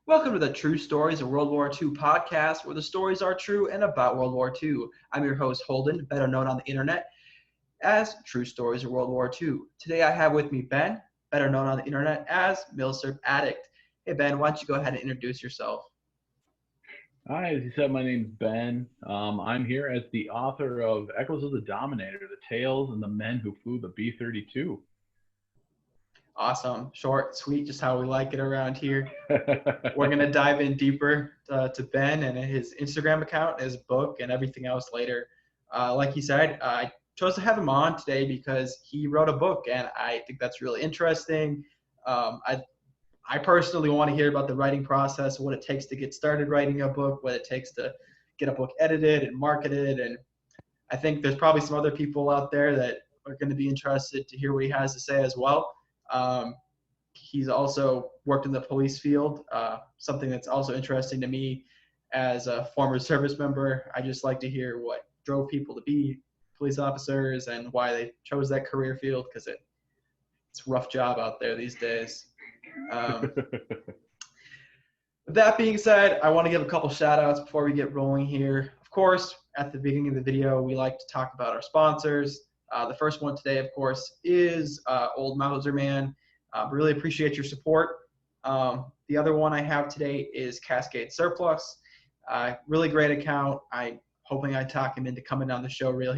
Welcome to the True Stories of World War II podcast, where the stories are true and about World War II. I'm your host, Holden, better known on the internet as True Stories of World War II. Today I have with me Ben, better known on the internet as Milsurpaddict. Hey Ben, why don't you go ahead and introduce yourself? Hi, as you said, my name's Ben. I'm here as the author of Echoes of the Dominator, The Tales and the Men Who Flew the B-32. Awesome, short, sweet, just how we like it around here. We're going to dive in deeper to Ben and his Instagram account, his book, and everything else later. Like he said, I chose to have him on today because he wrote a book, and I think that's really interesting. I personally want to hear about the writing process, what it takes to get started writing a book, what it takes to get a book edited and marketed. And I think there's probably some other people out there that are going to be interested to hear what he has to say as well. He's also worked in the police field, something that's also interesting to me as a former service member. I just like to hear what drove people to be police officers and why they chose that career field, because it's a rough job out there these days. With that being said, I want to give a couple shout outs before we get rolling here. Of course, at the beginning of the video, we like to talk about our sponsors. The first one today, of course, is Old Mauser Man. Really appreciate your support. The other one I have today is Cascade Surplus. Really great account. I'm hoping I talk him into coming on the show real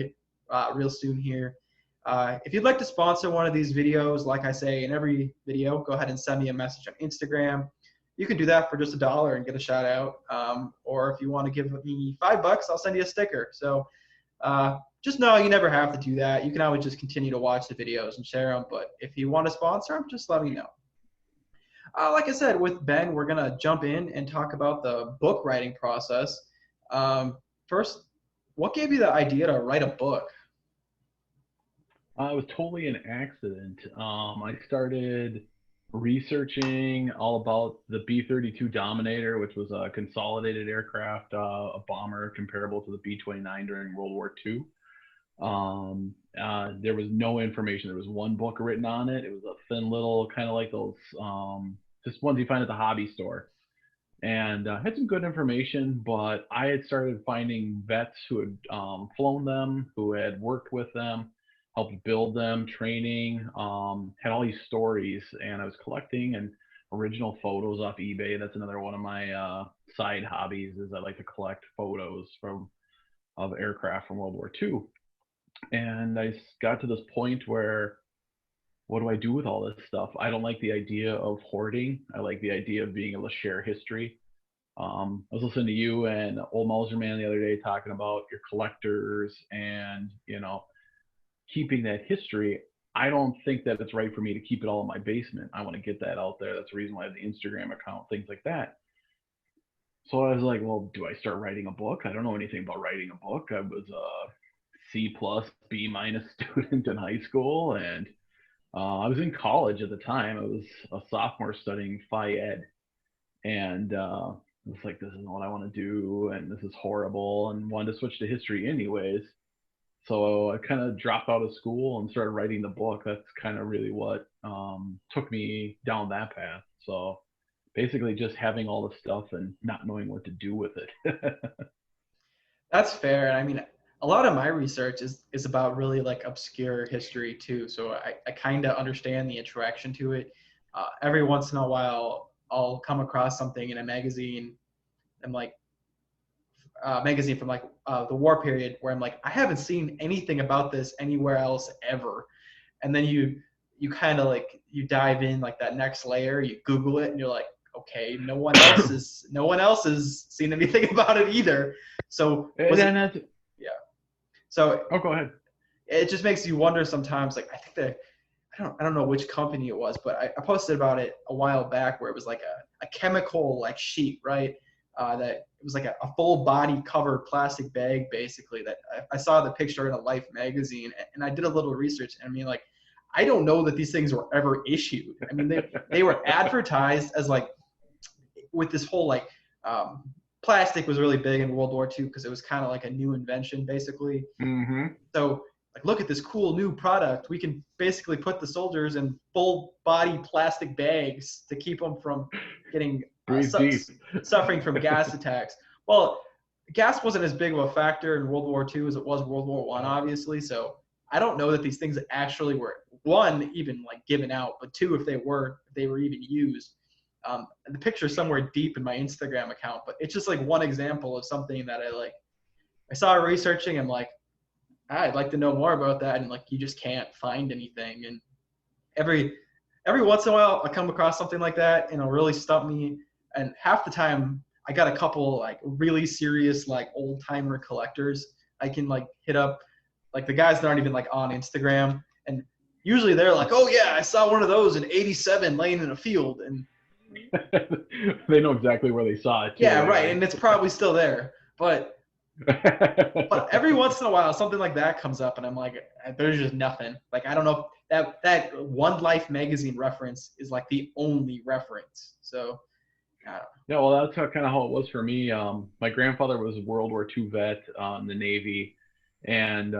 soon here. If you'd like to sponsor one of these videos, like I say in every video, go ahead and send me a message on Instagram. You can do that for just $1 and get a shout out. Or if you want to give me $5, I'll send you a sticker. So just know you never have to do that. You can always just continue to watch the videos and share them. But if you want to sponsor them, just let me know. Like I said, with Ben, we're going to jump in and talk about the book writing process. First, what gave you the idea to write a book? It was totally an accident. I started researching all about the B-32 Dominator, which was a consolidated aircraft, a bomber comparable to the B-29 during World War II. There was no information. There was one book written on it. It was a thin little, kind of like those, just ones you find at the hobby store. And had some good information, but I had started finding vets who had flown them, who had worked with them, helped build them, training, had all these stories, and I was collecting and original photos off eBay. That's another one of my side hobbies, is I like to collect photos of aircraft from World War II. And I got to this point where, what do I do with all this stuff? I don't like the idea of hoarding. I like the idea of being able to share history. I was listening to you and Old Mauser Man the other day talking about your collectors and, keeping that history. I don't think that it's right for me to keep it all in my basement. I want to get that out there. That's the reason why I have the Instagram account, things like that. So I was like, well, do I start writing a book? I don't know anything about writing a book. I was a C plus, B minus student in high school, and I was in college at the time. I was a sophomore studying Phi Ed, and I was like, this isn't what I want to do, and this is horrible, and wanted to switch to history anyways. So I kind of dropped out of school and started writing the book. That's kind of really what took me down that path. So basically just having all the stuff and not knowing what to do with it. That's fair. I mean, a lot of my research is about really like obscure history too. So I kind of understand the attraction to it. Every once in a while, I'll come across something in a magazine and like magazine from like the war period where I'm like, I haven't seen anything about this anywhere else ever. And then you kind of like you dive in like that next layer, you Google it, and you're like, okay, no one else has seen anything about it either. So yeah. So Oh, go ahead. it just makes you wonder sometimes. Like I think that I don't know which company it was, but I posted about it a while back where it was like a chemical like sheet, right? That it was like a full body covered plastic bag basically that I saw the picture in a Life magazine, and I did a little research, and I mean, like, I don't know that these things were ever issued. I mean, they were advertised as like with this whole like plastic was really big in World War II because it was kind of like a new invention basically. Mm-hmm. So like, look at this cool new product. We can basically put the soldiers in full body plastic bags to keep them from getting Breathe deep. suffering from gas attacks. Well, gas wasn't as big of a factor in World War II as it was World War I, obviously. So I don't know that these things actually were, one, even like given out, but two, if they were even used. The picture is somewhere deep in my Instagram account, but it's just like one example of something that I saw researching. I'm like, I'd like to know more about that, and like you just can't find anything. And every once in a while I come across something like that and it'll really stump me. And half the time I got a couple like really serious like old timer collectors I can like hit up, like the guys that aren't even like on Instagram, and usually they're like, oh yeah, I saw one of those in '87 laying in a field, and they know exactly where they saw it too, yeah, right, and it's probably still there. But every once in a while, something like that comes up, and I'm like, there's just nothing. Like, I don't know if that One Life magazine reference is like the only reference. So, yeah, well, that's kind of how it was for me. My grandfather was a World War II vet in the Navy, and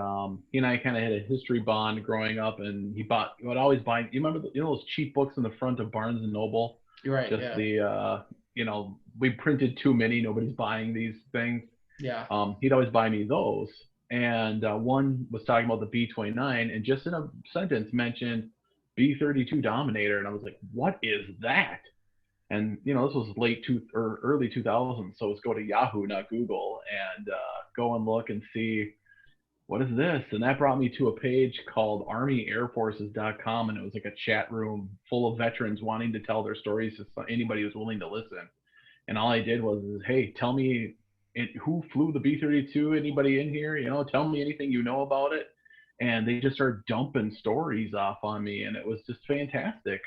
he and I kind of had a history bond growing up. And he would always buy. You remember those cheap books in the front of Barnes and Noble? You're right. Just yeah. We printed too many. Nobody's buying these things. Yeah. He'd always buy me those. And one was talking about the B-29, and just in a sentence mentioned B-32 Dominator. And I was like, what is that? And, this was early 2000s. So let's go to Yahoo, not Google, and go and look and see, what is this? And that brought me to a page called ArmyAirForces.com. And it was like a chat room full of veterans wanting to tell their stories to anybody who's willing to listen. And all I did was, hey, tell me who flew the B-32? Anybody in here? Tell me anything you know about it. And they just started dumping stories off on me. And it was just fantastic.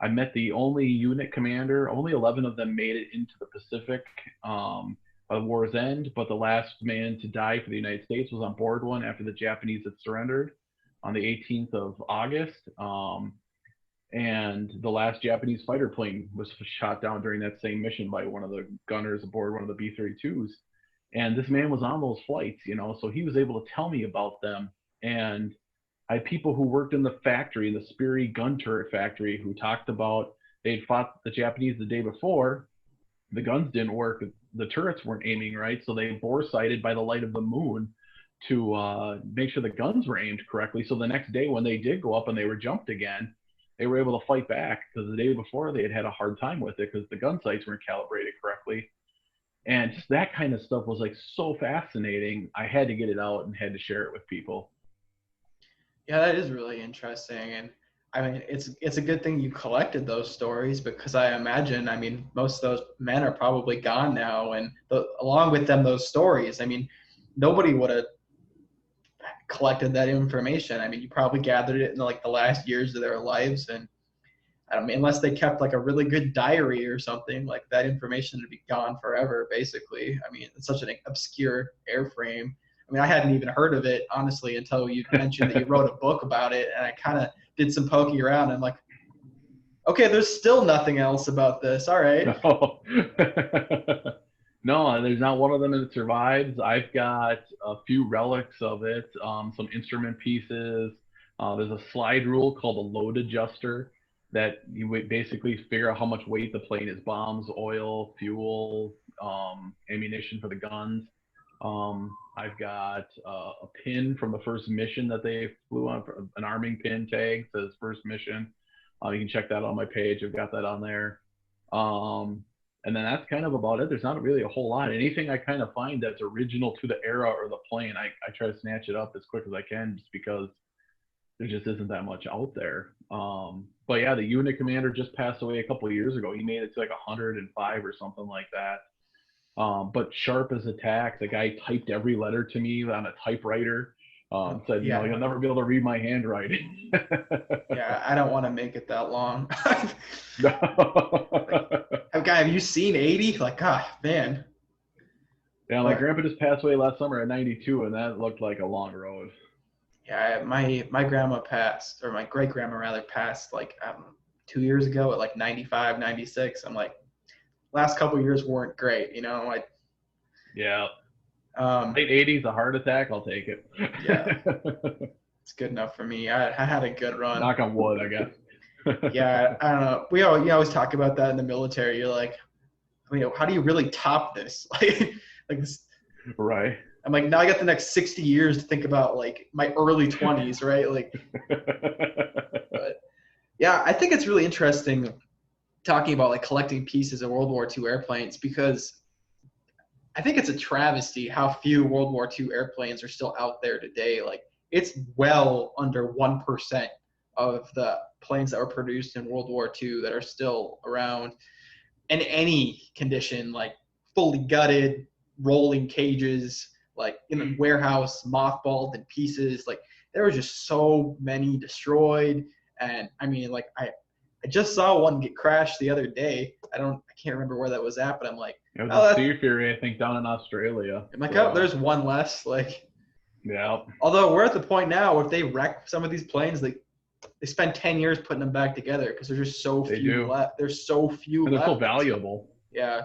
I met the only unit commander. Only 11 of them made it into the Pacific by the war's end, but the last man to die for the United States was on board one after the Japanese had surrendered on the 18th of August. And the last Japanese fighter plane was shot down during that same mission by one of the gunners aboard one of the B-32s. And this man was on those flights, so he was able to tell me about them. And I had people who worked in the factory, the Sperry gun turret factory, who talked about they'd fought the Japanese the day before. The guns didn't work. The turrets weren't aiming right, so they bore sighted by the light of the moon to make sure the guns were aimed correctly. So the next day when they did go up and they were jumped again, they were able to fight back, because the day before they had a hard time with it because the gun sights weren't calibrated correctly. And just that kind of stuff was like so fascinating. I had to get it out and had to share it with people. Yeah, that is really interesting. And I mean, it's a good thing you collected those stories, because I imagine, most of those men are probably gone now, and along with them, those stories. Nobody would have collected that information. You probably gathered it in like the last years of their lives, and unless they kept like a really good diary or something, like that information would be gone forever, basically. It's such an obscure airframe. I hadn't even heard of it, honestly, until you mentioned that you wrote a book about it, and I kind of did some poking around. And I'm like, okay, there's still nothing else about this. All right. No, there's not one of them that survives. I've got a few relics of it, some instrument pieces. There's a slide rule called a load adjuster that you would basically figure out how much weight the plane is: bombs, oil, fuel, ammunition for the guns. I've got a pin from the first mission that they flew on, an arming pin tag, says first mission. You can check that on my page. I've got that on there. And then that's kind of about it. There's not really a whole lot. Anything I kind of find that's original to the era or the plane, I try to snatch it up as quick as I can, just because there just isn't that much out there. But yeah, the unit commander just passed away a couple of years ago. He made it to like 105 or something like that. But sharp as a tack. The guy typed every letter to me on a typewriter. Said, Yeah. You'll never be able to read my handwriting. Yeah, I don't want to make it that long. No. Guy, have you seen 80? Like, God, man. Yeah, my grandpa just passed away last summer at 92, and that looked like a long road. Yeah, my grandma passed, or my great grandma rather passed, like 2 years ago at like 95, 96. I'm like, last couple of years weren't great, Yeah. Late 80s, a heart attack, I'll take it. Yeah, it's good enough for me. I had a good run. Knock on wood, I guess. Yeah, I don't know. You always talk about that in the military. You're like, I mean, how do you really top this? like this. Right. I'm like, now I got the next 60 years to think about, like, my early 20s, right? Like, but yeah, I think it's really interesting talking about like collecting pieces of World War II airplanes, because I think it's a travesty how few World War II airplanes are still out there today. Like, it's well under 1% of the planes that were produced in World War II that are still around in any condition, like fully gutted, rolling cages, like in the warehouse, mothballed in pieces. Like, there were just so many destroyed. And I mean, like, I just saw one get crashed the other day. I can't remember where that was at, but I'm like, it was a Sea Fury, I think, down in Australia. I'm like, oh, there's one less. Like, yeah. Although we're at the point now, if they wreck some of these planes, they spend 10 years putting them back together because there's just so few left. There's so few and they're left. so valuable. Yeah.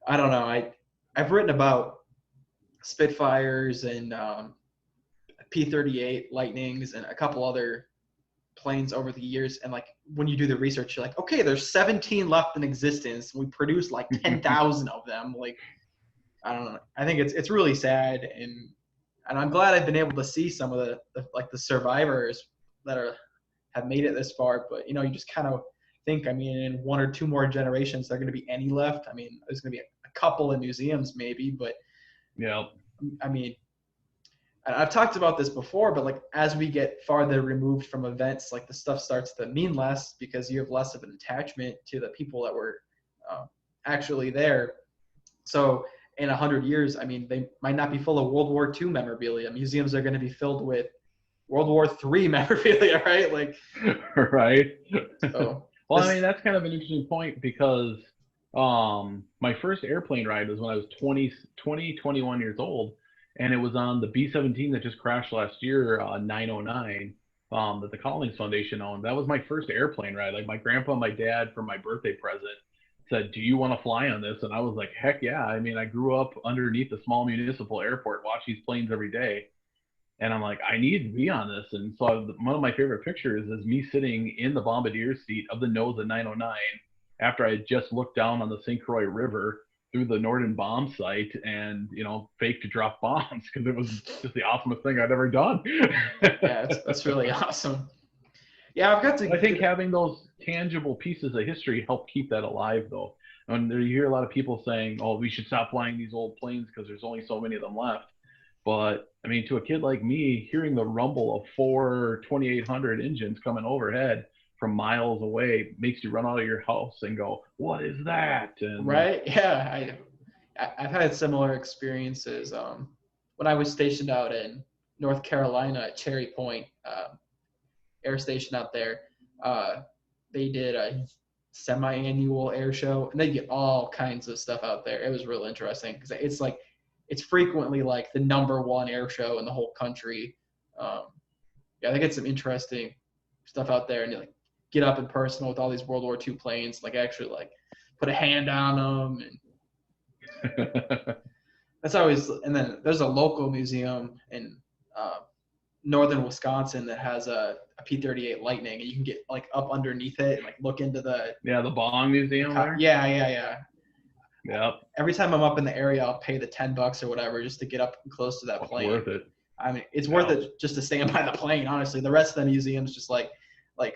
I don't know. I've written about Spitfires and P-38 Lightnings and a couple other planes over the years, and like when you do the research, you're like, okay, there's 17 left in existence. We produced like 10,000 of them. Like, I don't know. I think it's really sad, and I'm glad I've been able to see some of the survivors that have made it this far. But you just kind of think, I mean, in 1 or 2 more generations, there are going to be any left. I mean, there's going to be a couple in museums maybe, but yeah, I mean, I've talked about this before, but like as we get farther removed from events, like the stuff starts to mean less because you have less of an attachment to the people that were actually there. So in 100 years, I mean, they might not be full of World War II memorabilia. Museums are going to be filled with World War III memorabilia, right? Like, right. So, well, I mean, that's kind of an interesting point because my first airplane ride was when I was 21 years old. And it was on the B-17 that just crashed last year, 909, that the Collins Foundation owned. That was my first airplane ride. Like, my grandpa and my dad, for my birthday present, said, do you want to fly on this? And I was like, heck yeah. I mean, I grew up underneath a small municipal airport, watch these planes every day. And I'm like, I need to be on this. And so one of my favorite pictures is me sitting in the bombardier seat of the nose of 909 after I had just looked down on the St. Croix River through the Norden bomb site and, fake to drop bombs because it was just the awesomest thing I'd ever done. Yeah, that's really awesome. Yeah, I've got to. I think having those tangible pieces of history help keep that alive, though. And you hear a lot of people saying, oh, we should stop flying these old planes because there's only so many of them left. But, I mean, to a kid like me, hearing the rumble of 4 2800 engines coming overhead from miles away makes you run out of your house and go, what is that? And right? Yeah, I've had similar experiences. When I was stationed out in North Carolina at Cherry Point Air Station out there, they did a semi-annual air show, and they get all kinds of stuff out there. It was real interesting because it's frequently like the #1 air show in the whole country. Yeah, they get some interesting stuff out there, and you like get up and personal with all these World War II planes, like actually like put a hand on them, and that's always. And then there's a local museum in northern Wisconsin that has a P-38 Lightning, and you can get like up underneath it and like look into the the Bong Museum there. Yeah. Yep. Every time I'm up in the area, I'll pay the $10 or whatever just to get up close to that plane. It's worth it. I mean, it's worth it just to stand by the plane. Honestly, the rest of the museum's just like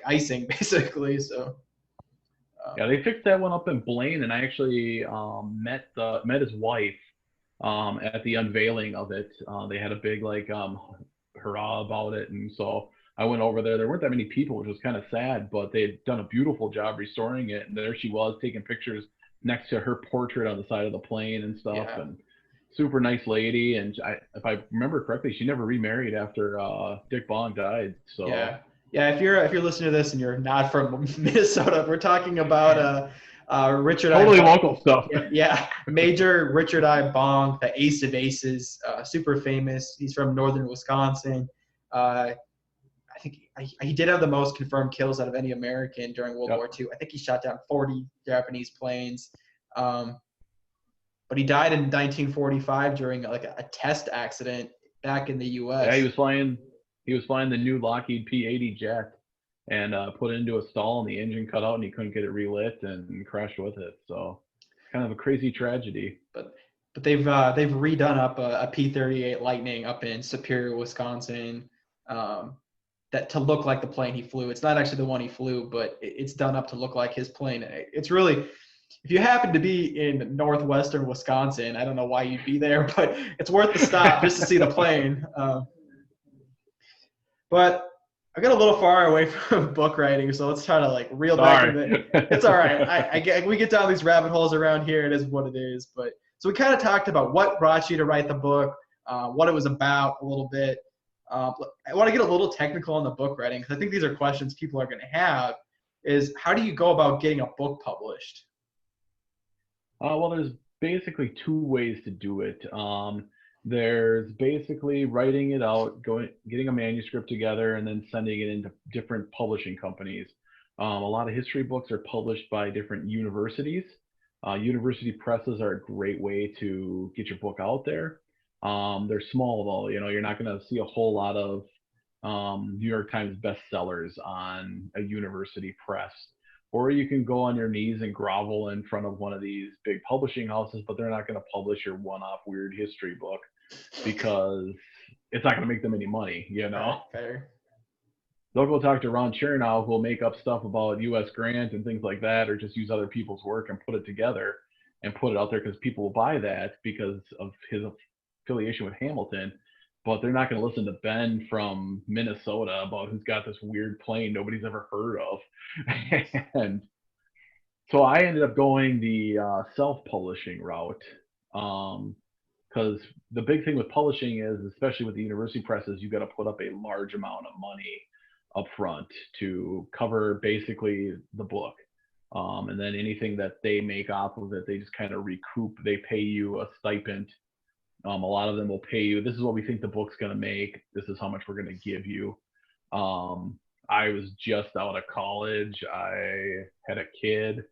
icing basically. So. Yeah, they fixed that one up in Blaine, and I actually met his wife at the unveiling of it. They had a big hurrah about it, and so I went over there. There weren't that many people, which was kind of sad, but they had done a beautiful job restoring it. And there she was taking pictures next to her portrait on the side of the plane and stuff. Yeah. And super nice lady. And if I remember correctly, she never remarried after Dick Bong died. So yeah. If you're listening to this and you're not from Minnesota, we're talking about Richard. Totally local stuff. Yeah, Major Richard I. Bong, the Ace of Aces, super famous. He's from northern Wisconsin. I think he did have the most confirmed kills out of any American during World War II. I think he shot down 40 Japanese planes. but he died in 1945 during like a test accident back in the U.S. Yeah, he was flying the new Lockheed P-80 jet and put it into a stall, and the engine cut out, and he couldn't get it relit and crashed with it. So kind of a crazy tragedy. But they've redone up a P-38 Lightning up in Superior, Wisconsin, that to look like the plane he flew. It's not actually the one he flew, but it's done up to look like his plane. It's really, if you happen to be in northwestern Wisconsin, I don't know why you'd be there, but it's worth the stop just to see the plane. But I got a little far away from book writing, so let's try to like reel back a bit. It's all right. We get down these rabbit holes around here. It is what it is. But so we kind of talked about what brought you to write the book, what it was about a little bit. I want to get a little technical on the book writing because I think these are questions people are going to have. Is how do you go about getting a book published? Well, there's basically two ways to do it. There's basically writing it out, getting a manuscript together, and then sending it into different publishing companies. A lot of history books are published by different universities. University presses are a great way to get your book out there. They're small though, you're not going to see a whole lot of New York Times bestsellers on a university press. Or you can go on your knees and grovel in front of one of these big publishing houses, but they're not going to publish your one-off weird history book because it's not going to make them any money, Fair. They'll go talk to Ron Chernow, who will make up stuff about U.S. Grant and things like that, or just use other people's work and put it together and put it out there because people will buy that because of his affiliation with Hamilton. But they're not going to listen to Ben from Minnesota about who's got this weird plane nobody's ever heard of. And so I ended up going the self-publishing route because the big thing with publishing is, especially with the university presses, you got to put up a large amount of money up front to cover basically the book. And then anything that they make off of it, they just kind of recoup. They pay you a stipend. A lot of them will pay you, this is what we think the book's going to make. This is how much we're going to give you. I was just out of college. I had a kid,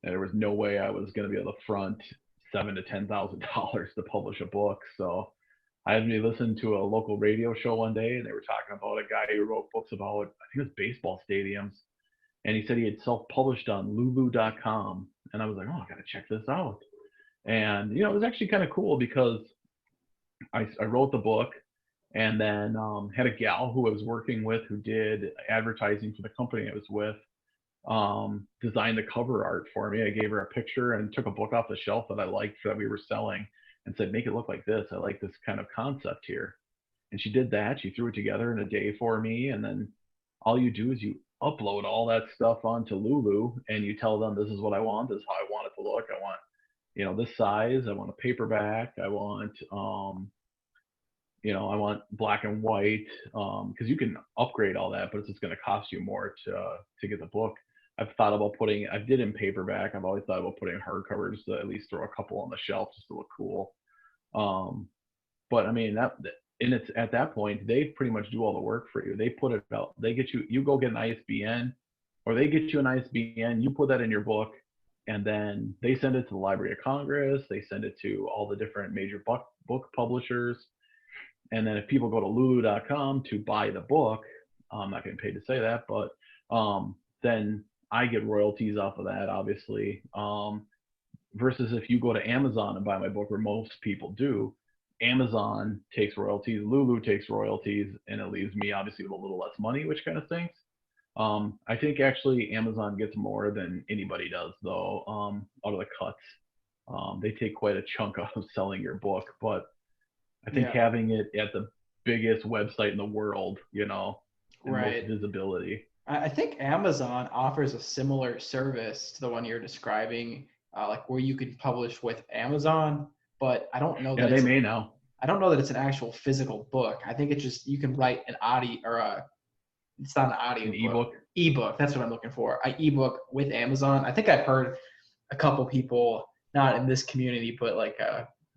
and there was no way I was going to be able to front $7,000 to $10,000 to publish a book. So I had me listen to a local radio show one day, and they were talking about a guy who wrote books about, I think it was baseball stadiums. And he said he had self-published on Lulu.com. And I was like, oh, I got to check this out. And, it was actually kind of cool because I wrote the book and then had a gal who I was working with who did advertising for the company I was with, design the cover art for me. I gave her a picture and took a book off the shelf that I liked that we were selling and said, make it look like this. I like this kind of concept here. And she did that. She threw it together in a day for me. And then all you do is you upload all that stuff onto Lulu and you tell them, this is what I want. This is how I want it to look. I want, this size. I want a paperback. I want, I want black and white, because you can upgrade all that, but it's just going to cost you more to get the book. I've thought about I did in paperback. I've always thought about putting hardcover just to at least throw a couple on the shelf just to look cool. But I mean, it's at that point, they pretty much do all the work for you. They put it out. They get you go get an ISBN, or they get you an ISBN, you put that in your book, and then they send it to the Library of Congress. They send it to all the different major book publishers. And then if people go to Lulu.com to buy the book, I'm not getting paid to say that, but then I get royalties off of that, obviously. Versus if you go to Amazon and buy my book, where most people do, Amazon takes royalties, Lulu takes royalties, and it leaves me obviously with a little less money, which kind of stinks. I think actually Amazon gets more than anybody does, though, out of the cuts. They take quite a chunk out of selling your book, but I think having it at the biggest website in the world, and most visibility. I think Amazon offers a similar service to the one you're describing, like where you could publish with Amazon, but I don't know that they may now. I don't know that it's an actual physical book. I think it's just you can write an audio or it's not an audio an ebook. Ebook, that's what I'm looking for. An ebook with Amazon. I think I've heard a couple people, not in this community, but like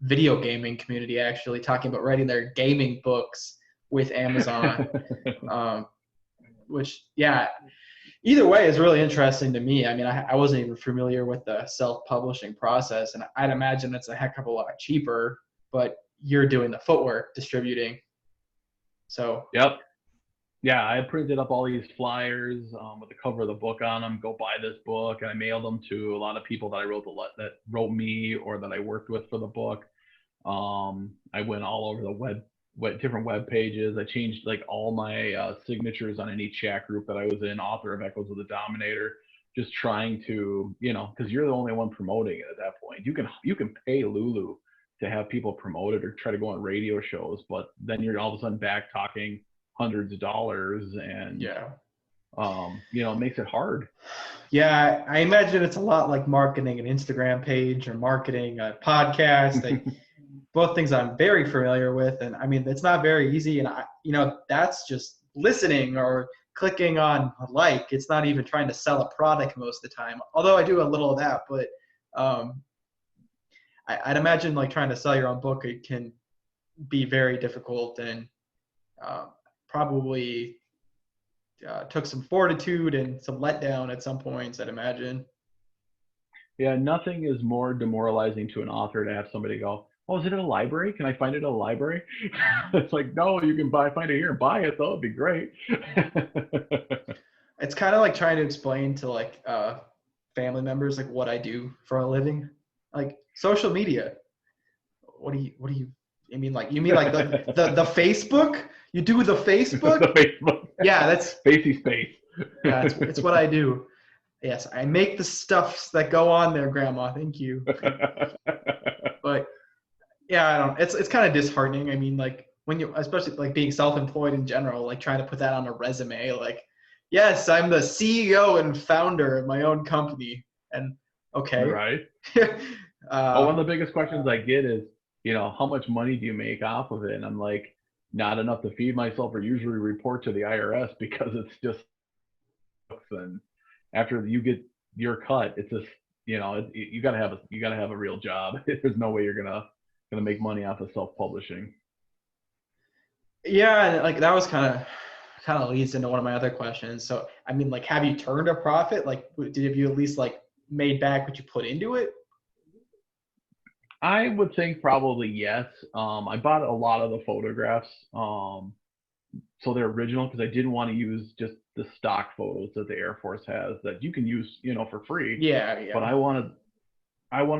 video gaming community actually talking about writing their gaming books with Amazon, which Either way is really interesting to me. I mean, I wasn't even familiar with the self-publishing process, and I'd imagine it's a heck of a lot cheaper, but you're doing the footwork distributing. So, Yep. Yeah, I printed up all these flyers with the cover of the book on them. Go buy this book, and I mailed them to a lot of people that that wrote me or that I worked with for the book. I went all over the different web pages. I changed like all my signatures on any chat group that I was in, author of Echoes of the Dominator, just trying to, because you're the only one promoting it at that point. You can pay Lulu to have people promote it or try to go on radio shows, but then you're all of a sudden back talking hundreds of dollars, and yeah. it makes it hard. Yeah, I imagine it's a lot like marketing an Instagram page or marketing a podcast. Both things I'm very familiar with, and I mean it's not very easy. And that's just listening or clicking on a like. It's not even trying to sell a product most of the time. Although I do a little of that, but I'd imagine like trying to sell your own book, it can be very difficult and probably took some fortitude and some letdown at some points, I'd imagine. Yeah, nothing is more demoralizing to an author to have somebody go, "Oh, is it at a library? Can I find it at a library?" It's like, no, you can find it here and buy it, though. It'd be great. It's kind of like trying to explain to like family members like what I do for a living, like social media. What do you? I mean, like you mean like the Facebook? You do the Facebook? The Facebook. Yeah, that's Spacey space. Yeah, it's what I do. Yes, I make the stuffs that go on there, Grandma. Thank you. But yeah, I don't. It's kind of disheartening. I mean, like when you, especially like being self-employed in general, like trying to put that on a resume, like, yes, I'm the CEO and founder of my own company, and okay. Right. One of the biggest questions I get is, how much money do you make off of it? And I'm like, not enough to feed myself or usually report to the IRS because it's just, and after you get your cut, it's just, you gotta have a real job. There's no way you're gonna make money off of self-publishing. Yeah, and like that was kind of leads into one of my other questions. So, I mean, like, have you turned a profit? Like, have you at least like made back what you put into it? I would think probably yes. I bought a lot of the photographs, so they're original because I didn't want to use just the stock photos that the Air Force has that you can use, for free. Yeah. But I wanted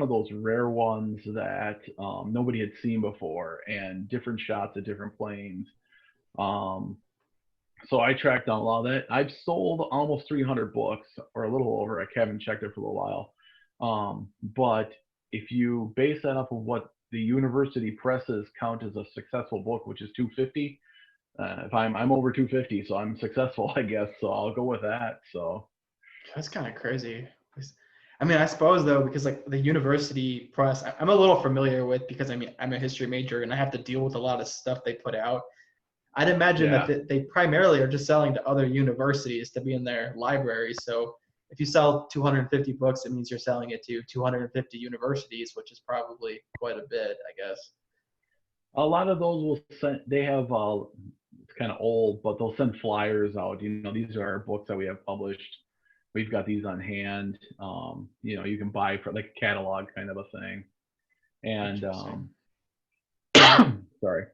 those rare ones that nobody had seen before and different shots of different planes. So I tracked down a lot of that. I've sold almost 300 books or a little over. I haven't checked it for a little while. But if you base that off of what the university presses count as a successful book, which is 250, if I'm over 250, so I'm successful, I guess. So I'll go with that. So that's kind of crazy. I mean, I suppose though, because like the university press, I'm a little familiar with because I mean I'm a history major and I have to deal with a lot of stuff they put out. I'd imagine that they primarily are just selling to other universities to be in their libraries. So if you sell 250 books, it means you're selling it to 250 universities, which is probably quite a bit, I guess. A lot of those will send. They have it's kind of old, but they'll send flyers out. These are our books that we have published. We've got these on hand. You can buy for like a catalog kind of a thing. And sorry.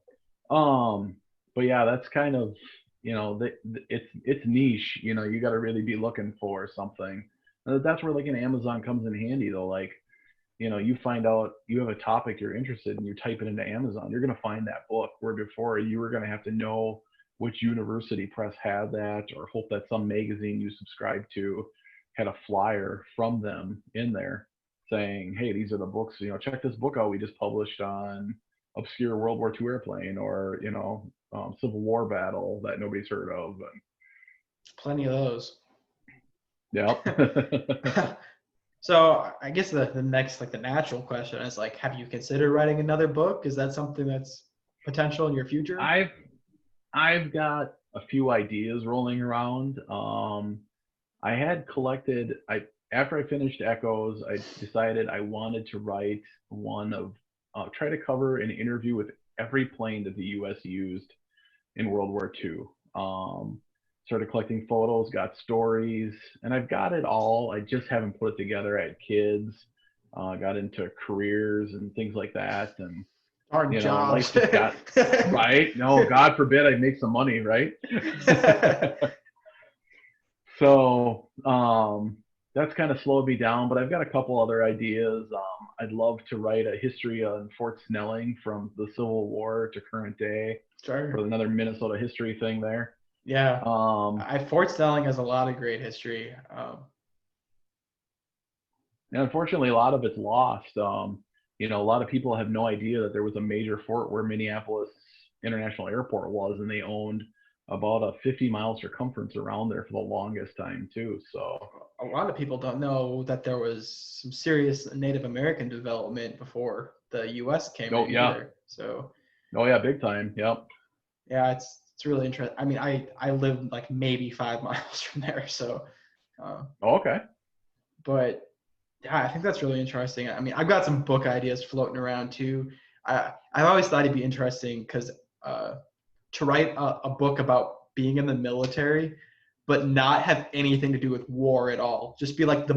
But yeah, that's kind of, it's niche. You got to really be looking for something. And that's where like an Amazon comes in handy though. Like, you find out you have a topic you're interested in, you type it into Amazon, you're going to find that book, where before you were going to have to know which university press had that, or hope that some magazine you subscribe to had a flyer from them in there saying, hey, these are the books, check this book out we just published on obscure World War II airplane, or, Civil War battle that nobody's heard of. And plenty of those. Yep. So I guess the next, like the natural question is like, have you considered writing another book? Is that something that's potential in your future? I've got a few ideas rolling around. I had collected, after I finished Echoes, I decided I wanted to write one of, try to cover an interview with every plane that the U.S. used in World War II. started collecting photos, got stories, and I've got it all. I just haven't put it together. I had kids, got into careers and things like that, and Our life jobs. just got right. No, God forbid I make some money, right? So that's kind of slowed me down, but I've got a couple other ideas. I'd love to write a history on Fort Snelling from the Civil War to current day, Sure. for another Minnesota history thing there. Yeah. Fort Snelling has a lot of great history. And unfortunately, a lot of it's lost. A lot of people have no idea that there was a major fort where Minneapolis International Airport was, and they owned about a 50-mile circumference around there for the longest time too. So a lot of people don't know that there was some serious Native American development before the U.S. came in either. So. Oh yeah, big time. Yep. Yeah, it's really interesting. I mean, I live like maybe 5 miles from there, so. Okay. But yeah, I think that's really interesting. I mean, I've got some book ideas floating around too. I've always thought it'd be interesting because to write a book about being in the military, but not have anything to do with war at all. Just be like the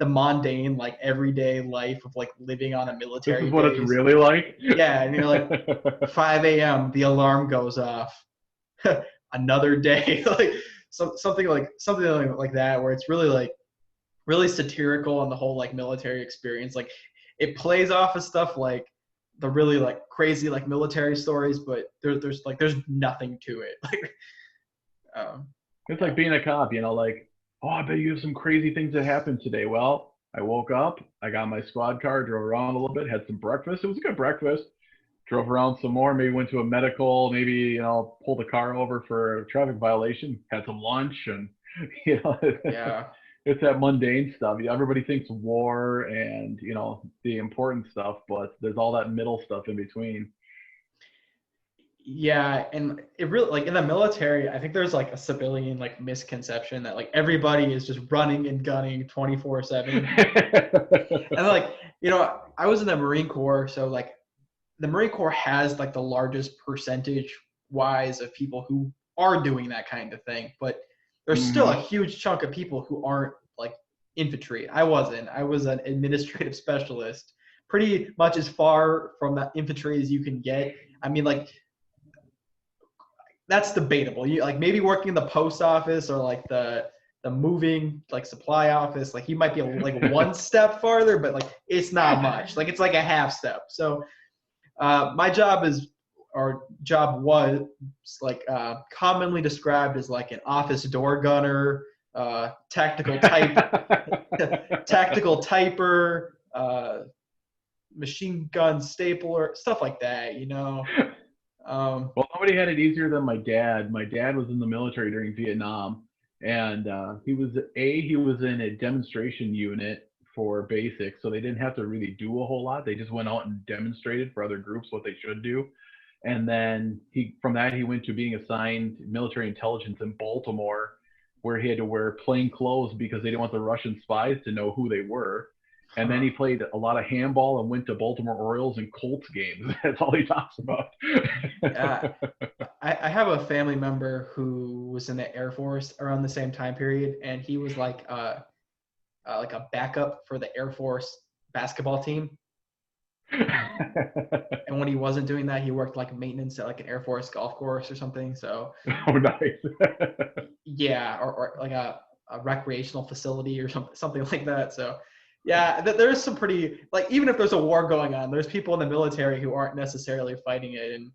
mundane, like everyday life of like living on a military base. This is what base. It's really like. Yeah, and you're like 5 a.m. the alarm goes off. Another day, like something like that, where it's really like really satirical on the whole like military experience. Like it plays off of stuff like the really like crazy like military stories, but there's nothing to it. Like it's like being a cop, like, oh, I bet you have some crazy things that happened today. Well, I woke up, I got my squad car, drove around a little bit, had some breakfast. It was a good breakfast. Drove around some more, maybe went to a medical, maybe pulled the car over for a traffic violation, had some lunch, and yeah. It's that mundane stuff. Everybody thinks war and the important stuff, but there's all that middle stuff in between. Yeah, and it really, like in the military, I think there's like a civilian like misconception that like everybody is just running and gunning 24/7. And like, I was in the Marine Corps, so like the Marine Corps has like the largest percentage wise of people who are doing that kind of thing, but there's still a huge chunk of people who aren't like infantry. I was an administrative specialist, pretty much as far from that infantry as you can get. I mean, like that's debatable. You like maybe working in the post office or like the moving like supply office, like you might be like one step farther, but like it's not much. Like it's like a half step. So my job was like commonly described as like an office door gunner, tactical typer, machine gun stapler, stuff like that, Well, nobody had it easier than my dad. My dad was in the military during Vietnam, and he was in a demonstration unit for basics, so they didn't have to really do a whole lot. They just went out and demonstrated for other groups what they should do. And then he went to being assigned military intelligence in Baltimore, where he had to wear plain clothes because they didn't want the Russian spies to know who they were. And then he played a lot of handball and went to Baltimore Orioles and Colts games. That's all he talks about. I have a family member who was in the Air Force around the same time period, and he was like a backup for the Air Force basketball team. And when he wasn't doing that, he worked like maintenance at like an Air Force golf course or something. So oh, nice. Yeah, or like a recreational facility or something like that. So yeah, there's some pretty, like, even if there's a war going on, there's people in the military who aren't necessarily fighting it. And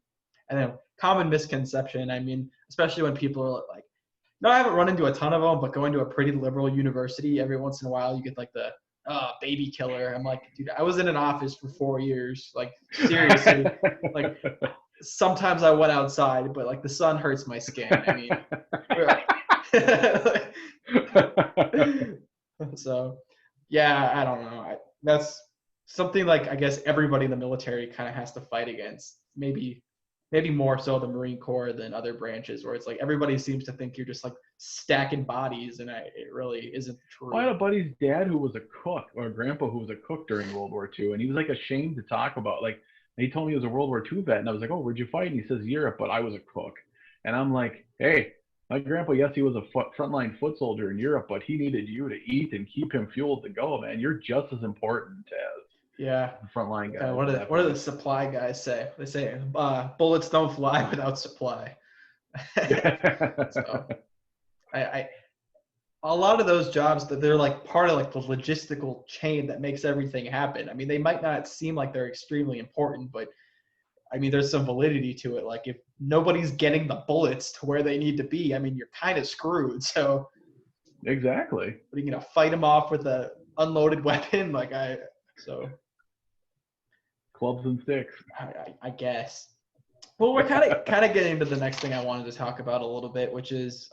then common misconception, I mean, especially when people are like, no, I haven't run into a ton of them, but going to a pretty liberal university, every once in a while you get like the baby killer. I'm like, dude, I was in an office for 4 years. Like, seriously. Like, sometimes I went outside, but like the sun hurts my skin. I mean, so yeah, I don't know. That's something like I guess everybody in the military kind of has to fight against. Maybe more so the Marine Corps than other branches, where it's like everybody seems to think you're just like stacking bodies, and it really isn't true. I had a buddy's dad who was a cook, or a grandpa who was a cook during World War II, and he was like ashamed to talk about, like, he told me he was a World War II vet, and I was like, oh, where'd you fight? And he says Europe, but I was a cook. And I'm like, hey, My grandpa, yes, he was a frontline foot soldier in Europe, but he needed you to eat and keep him fueled to go, man. You're just as important as Yeah. the frontline Yeah, guys what at do that what do the point. supply guys say? They say bullets don't fly without supply. So I a lot of those jobs that they're like part of like the logistical chain that makes everything happen. I mean, they might not seem like they're extremely important, but I mean, there's some validity to it. Like if nobody's getting the bullets to where they need to be, I mean, you're kind of screwed. So Exactly. what are you gonna fight them off with a unloaded weapon? So Clubs and sticks. I guess. Well, we're kind of getting into the next thing I wanted to talk about a little bit, which is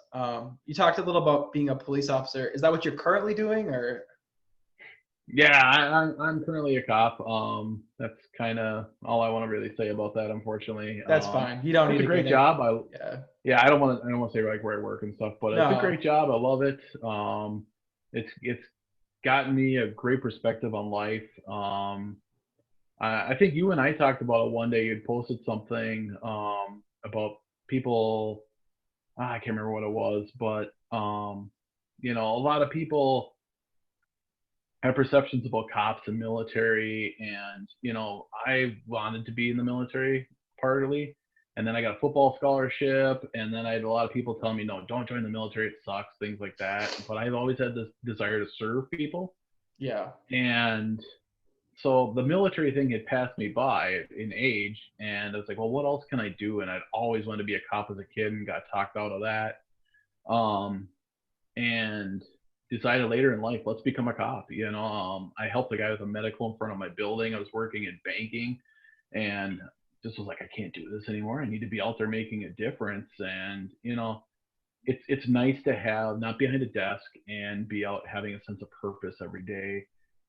you talked a little about being a police officer. Is that what you're currently doing, or? Yeah, I'm currently a cop. That's kind of all I want to really say about that, unfortunately. That's fine. You don't need It's a to get great in. job. Yeah. Yeah, I don't want to say like where I work and stuff, but it's a No. great job. I love it. It's gotten me a great perspective on life. I think you and I talked about it one day. You'd posted something about people. I can't remember what it was, but a lot of people have perceptions about cops and military, and I wanted to be in the military partly, and then I got a football scholarship, and then I had a lot of people telling me, no, don't join the military, it sucks, things like that. But I've always had this desire to serve people, Yeah. and so the military thing had passed me by in age, and I was like, well, what else can I do? And I'd always wanted to be a cop as a kid and got talked out of that. Um, and decided later in life, let's become a cop. I helped a guy with a medical in front of my building. I was working in banking, and just was like, I can't do this anymore. I need to be out there making a difference. And it's nice to have not behind a desk and be out having a sense of purpose every day,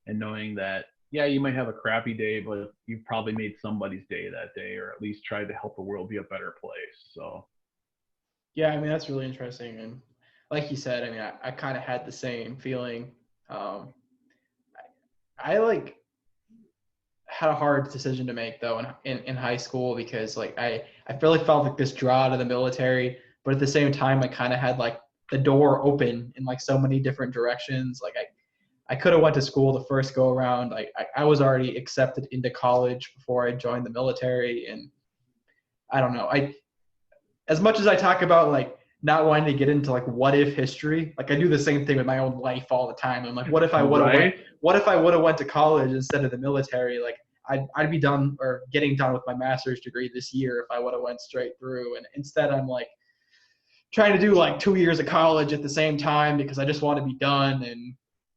and knowing that yeah, you might have a crappy day, but you've probably made somebody's day that day, or at least tried to help the world be a better place. So Yeah, I mean that's really interesting, and like you said, I mean I kind of had the same feeling. Um, I like had a hard decision to make though in high school because like I really felt like this draw to the military, but at the same time I kind of had like the door open in like so many different directions. Like I could have went to school the first go around. I was already accepted into college before I joined the military, and I don't know. As much as I talk about like not wanting to get into like what if history, like I do the same thing with my own life all the time. I'm like, what if I would have right. went to college instead of the military? Like I'd be done or getting done with my master's degree this year if I would have went straight through. And instead I'm like trying to do like 2 years of college at the same time because I just want to be done. And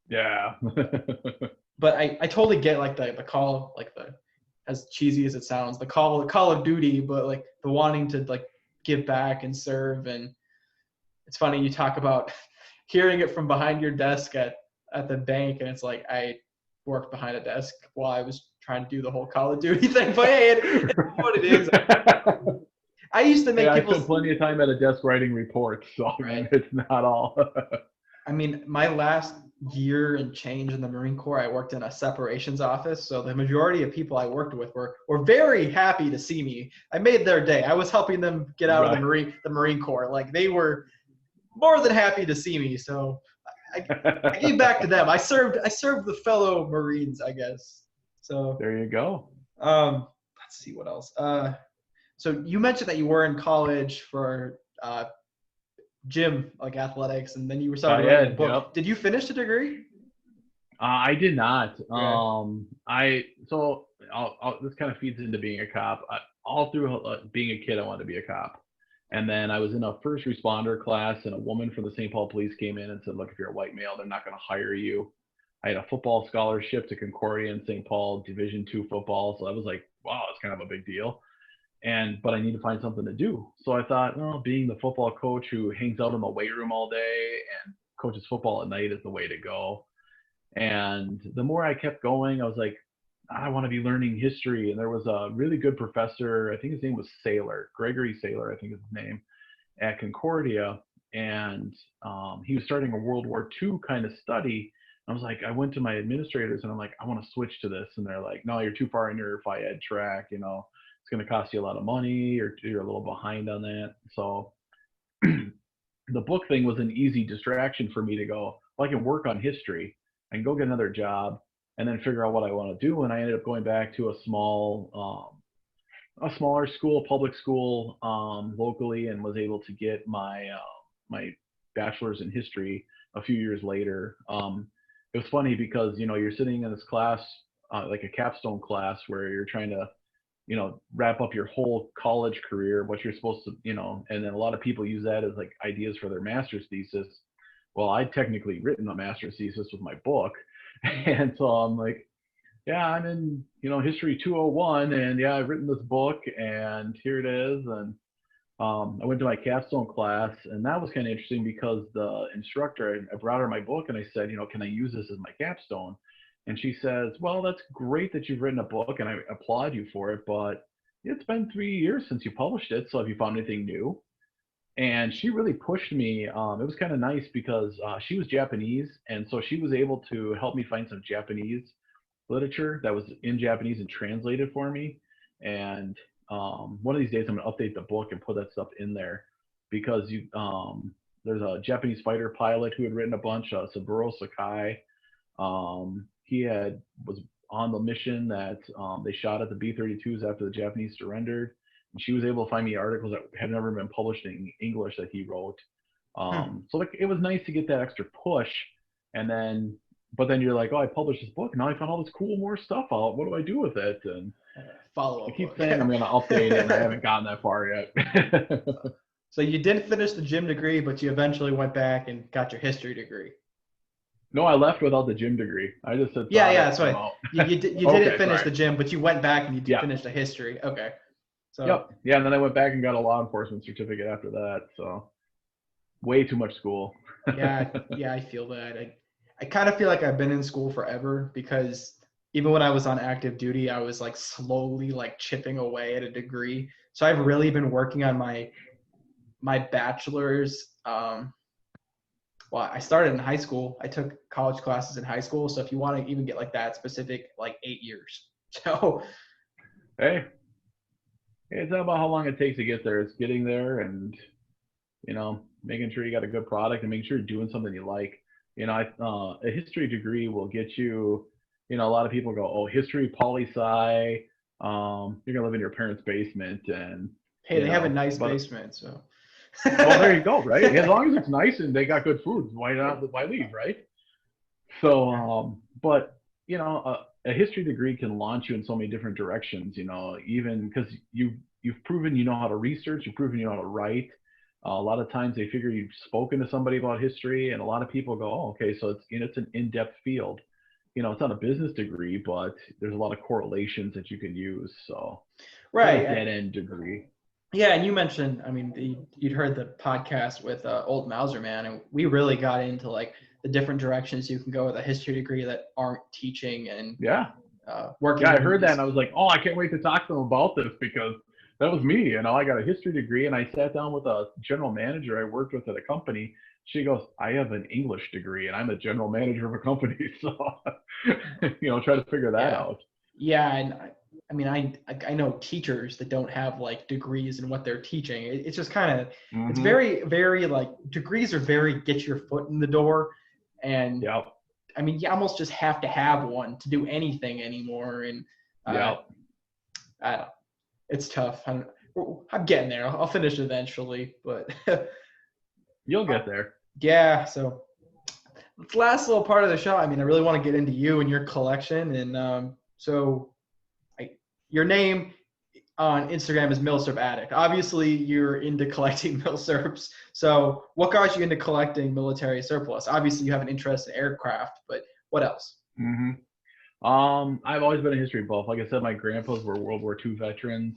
Yeah. but I totally get like the call, like the as cheesy as it sounds, the call of duty, but like the wanting to like give back and serve. And it's funny you talk about hearing it from behind your desk at the bank, and it's like I worked behind a desk while I was trying to do the whole Call of Duty thing. But hey, it's what it is. I used to Hey, make I people spent plenty of time at a desk writing reports, so right. it's not all. I mean, my last year and change in the Marine Corps, I worked in a separations office. So the majority of people I worked with were very happy to see me. I made their day. I was helping them get out of Right. the Marine Corps. Like they were more than happy to see me. So I gave back to them. I served the fellow Marines, I guess. So There you go. let's see what else. So you mentioned that you were in college for gym, like athletics, and then you were started writing a book. Yep. Did you finish the degree? I did not. Okay. This kind of feeds into being a cop. All through being a kid, I wanted to be a cop. And then I was in a first responder class, and a woman from the St. Paul Police came in and said, look, if you're a white male, they're not going to hire you. I had a football scholarship to Concordia and St. Paul Division II football. So I was like, wow, it's kind of a big deal. But I need to find something to do. So I thought, well, being the football coach who hangs out in the weight room all day and coaches football at night is the way to go. And the more I kept going, I was like, I want to be learning history. And there was a really good professor, I think his name was Gregory Saylor, I think is his name, at Concordia. And he was starting a World War II kind of study. I was like, I went to my administrators and I'm like, I want to switch to this. And they're like, no, you're too far in your Phi Ed track. It's going to cost you a lot of money, or you're a little behind on that. So the book thing was an easy distraction for me to go, well, I can work on history and go get another job and then figure out what I want to do. And I ended up going back to a smaller school, public school, locally, and was able to get my bachelor's in history a few years later. It was funny because, you're sitting in this class, like a capstone class where you're trying to, wrap up your whole college career, what you're supposed to, and then a lot of people use that as like ideas for their master's thesis. Well, I'd technically written a master's thesis with my book. And so I'm like, yeah, I'm in, history 201, and yeah, I've written this book, and here it is. And I went to my capstone class, and that was kind of interesting because the instructor, I brought her my book, and I said, can I use this as my capstone? And she says, well, that's great that you've written a book, and I applaud you for it, but it's been 3 years since you published it, so have you found anything new? And she really pushed me. It was kind of nice because she was Japanese, and so she was able to help me find some Japanese literature that was in Japanese and translated for me. And one of these days I'm gonna update the book and put that stuff in there because there's a Japanese fighter pilot who had written a bunch, Saburo Sakai. He was on the mission that they shot at the B-32s after the Japanese surrendered. And she was able to find me articles that had never been published in English that he wrote. So like it was nice to get that extra push. But then you're like, oh, I published this book. Now I found all this cool more stuff out. What do I do with it? And follow up. I keep saying I'm going to update it, and I haven't gotten that far yet. So you didn't finish the gym degree, but you eventually went back and got your history degree. No, I left without the gym degree. I just said, yeah, that's right. You didn't finish the gym, but you went back and you finished the history. Okay. So. Yep. Yeah, and then I went back and got a law enforcement certificate after that. So way too much school. yeah, I feel that. I kind of feel like I've been in school forever because even when I was on active duty, I was like slowly like chipping away at a degree. So I've really been working on my bachelor's. Well, I started in high school. I took college classes in high school. So if you want to even get like that specific, like 8 years. So. Hey, it's not about how long it takes to get there. It's getting there and, making sure you got a good product and making sure you're doing something you like. A history degree will get you, a lot of people go, oh, history, poli-sci, you're going to live in your parents' basement. And hey, they have a nice basement, so. Well, there you go, right? As long as it's nice and they got good food, why leave, right? So, but, a history degree can launch you in so many different directions, even because you've proven you know how to research, you've proven you know how to write. A lot of times they figure you've spoken to somebody about history, and a lot of people go, oh, okay, so it's an in-depth field. It's not a business degree, but there's a lot of correlations that you can use. So, right, a dead-end degree. Yeah, and you mentioned, you'd heard the podcast with Old Mauser Man, and we really got into like the different directions you can go with a history degree that aren't teaching and working. Yeah, I heard that, and I was like, oh, I can't wait to talk to them about this because that was me. I got a history degree, and I sat down with a general manager I worked with at a company. She goes, I have an English degree, and I'm a general manager of a company. So, try to figure that out. Yeah, and I know teachers that don't have like degrees in what they're teaching. It's just kind of, it's very, very like degrees are very get your foot in the door. And you almost just have to have one to do anything anymore. And I don't know. It's tough. I'm getting there. I'll finish eventually, but you'll get there. Yeah. So this last little part of the show, I really want to get into you and your collection. And your name on Instagram is Milsurpaddict. Obviously, you're into collecting milsurps. So what got you into collecting military surplus? Obviously, you have an interest in aircraft, but what else? I've always been a history buff. Like I said, my grandpas were World War II veterans.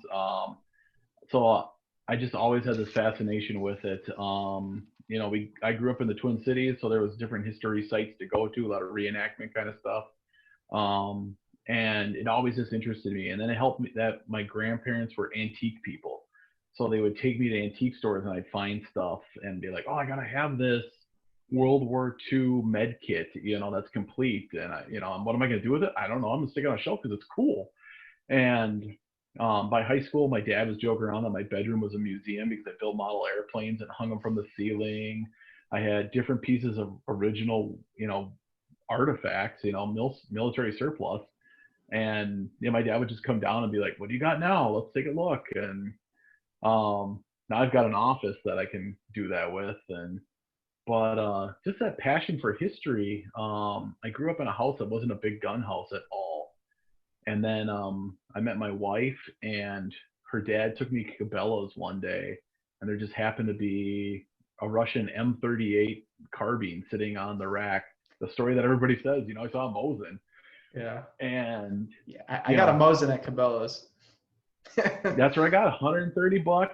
So I just always had this fascination with it. I grew up in the Twin Cities, so there was different history sites to go to, a lot of reenactment kind of stuff. And it always just interested me. And then it helped me that my grandparents were antique people. So they would take me to antique stores and I'd find stuff and be like, oh, I got to have this World War II med kit, that's complete. And what am I going to do with it? I don't know. I'm going to stick it on a shelf because it's cool. And By high school, my dad was joking around that my bedroom was a museum because I built model airplanes and hung them from the ceiling. I had different pieces of original, artifacts, military surplus. And my dad would just come down and be like, "What do you got now? Let's take a look." And now I've got an office that I can do that with. And but just that passion for history. I grew up in a house that wasn't a big gun house at all. And then I met my wife, and her dad took me to Cabela's one day, and there just happened to be a Russian M38 carbine sitting on the rack. The story that everybody says, I saw a Mosin. Yeah. And yeah, I got a Mosin at Cabela's. That's where I got $130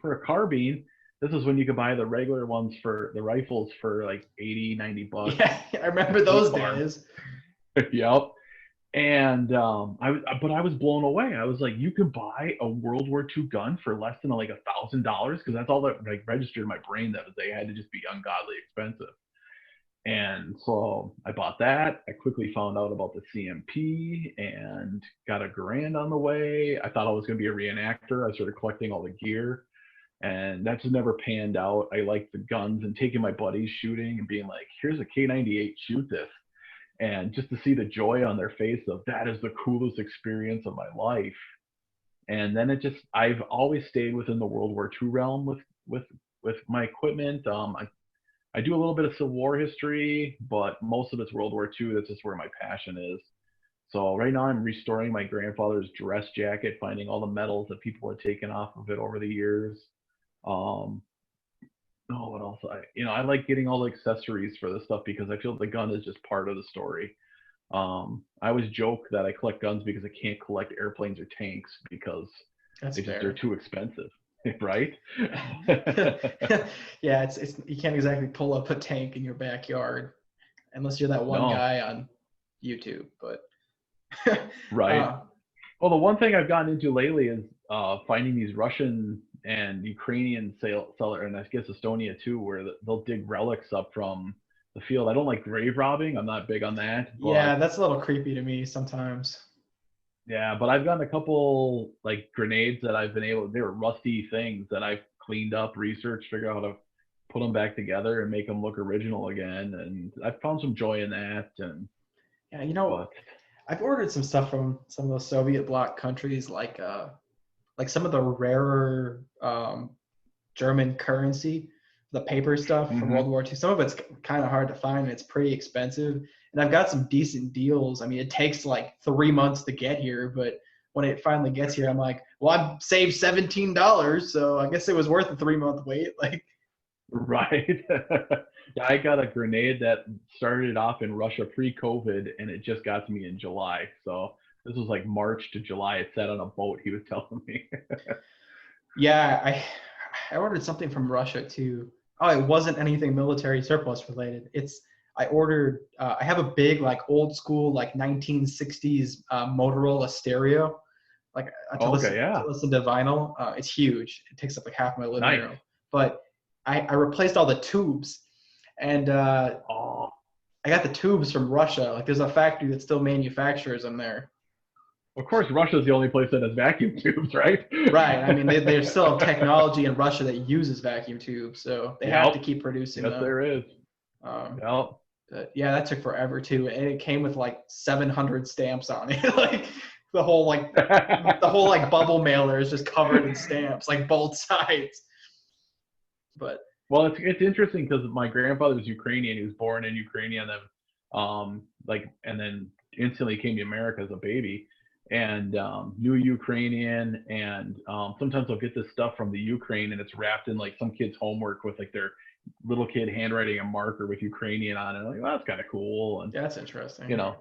for a carbine. This is when you could buy the regular ones for the rifles for like $80-$90. Yeah, I remember those days. Yep. And I was blown away. I was like, you can buy a World War II gun for less than like $1,000, because that's all that like registered in my brain that they had to just be ungodly expensive. And so I bought that. I quickly found out about the CMP and got $1,000 on the way. I thought I was going to be a reenactor. I started collecting all the gear, and that just never panned out. I liked the guns and taking my buddies shooting and being like, here's a K98, shoot this. And just to see the joy on their face of that is the coolest experience of my life. And then I've always stayed within the World War II realm with my equipment. I do a little bit of Civil War history, but most of it's World War II. That's just where my passion is. So right now I'm restoring my grandfather's dress jacket, finding all the medals that people had taken off of it over the years. What else? I like getting all the accessories for this stuff because I feel the gun is just part of the story. I always joke that I collect guns because I can't collect airplanes or tanks because they're too expensive. Right? Yeah, it's you can't exactly pull up a tank in your backyard unless you're that one guy on YouTube. But right. Well, the one thing I've gotten into lately is finding these Russian and Ukrainian seller, and I guess Estonia too, where they'll dig relics up from the field. I don't like grave robbing. I'm not big on that. Yeah, that's a little creepy to me sometimes. Yeah, but I've gotten a couple like grenades that they were rusty things that I've cleaned up, researched, figured out how to put them back together and make them look original again. And I've found some joy in that. And yeah, I've ordered some stuff from some of those Soviet bloc countries, like some of the rarer German currency, the paper stuff from World War II. Some of it's kind of hard to find, and it's pretty expensive. And I've got some decent deals. I mean, it takes like 3 months to get here, but when it finally gets here, I'm like, well, I've saved $17, so I guess it was worth a 3-month wait. Like, right. Yeah, I got a grenade that started off in Russia pre-COVID, and it just got to me in July. So this was like March to July. It sat on a boat, he was telling me. Yeah, I ordered something from Russia too. Oh, it wasn't anything military surplus related. I ordered, I have a big, like old school, like 1960s Motorola stereo, like to listen to vinyl. It's huge. It takes up like half my living room. But I replaced all the tubes, and I got the tubes from Russia. Like there's a factory that still manufactures them there. Of course, Russia's the only place that has vacuum tubes, right? Right. I mean, there's still technology in Russia that uses vacuum tubes, so they have to keep producing them. Yes, there is. Yeah, that took forever too, and it came with like 700 stamps on it. Like the whole bubble mailer is just covered in stamps, like both sides. But well, it's interesting because my grandfather was Ukrainian. He was born in Ukraine, and then instantly came to America as a baby, and knew Ukrainian. And sometimes I'll get this stuff from the Ukraine, and it's wrapped in like some kid's homework with like their little kid handwriting a marker with Ukrainian on it. I'm like, well, that's kind of cool. And that's interesting. Yeah.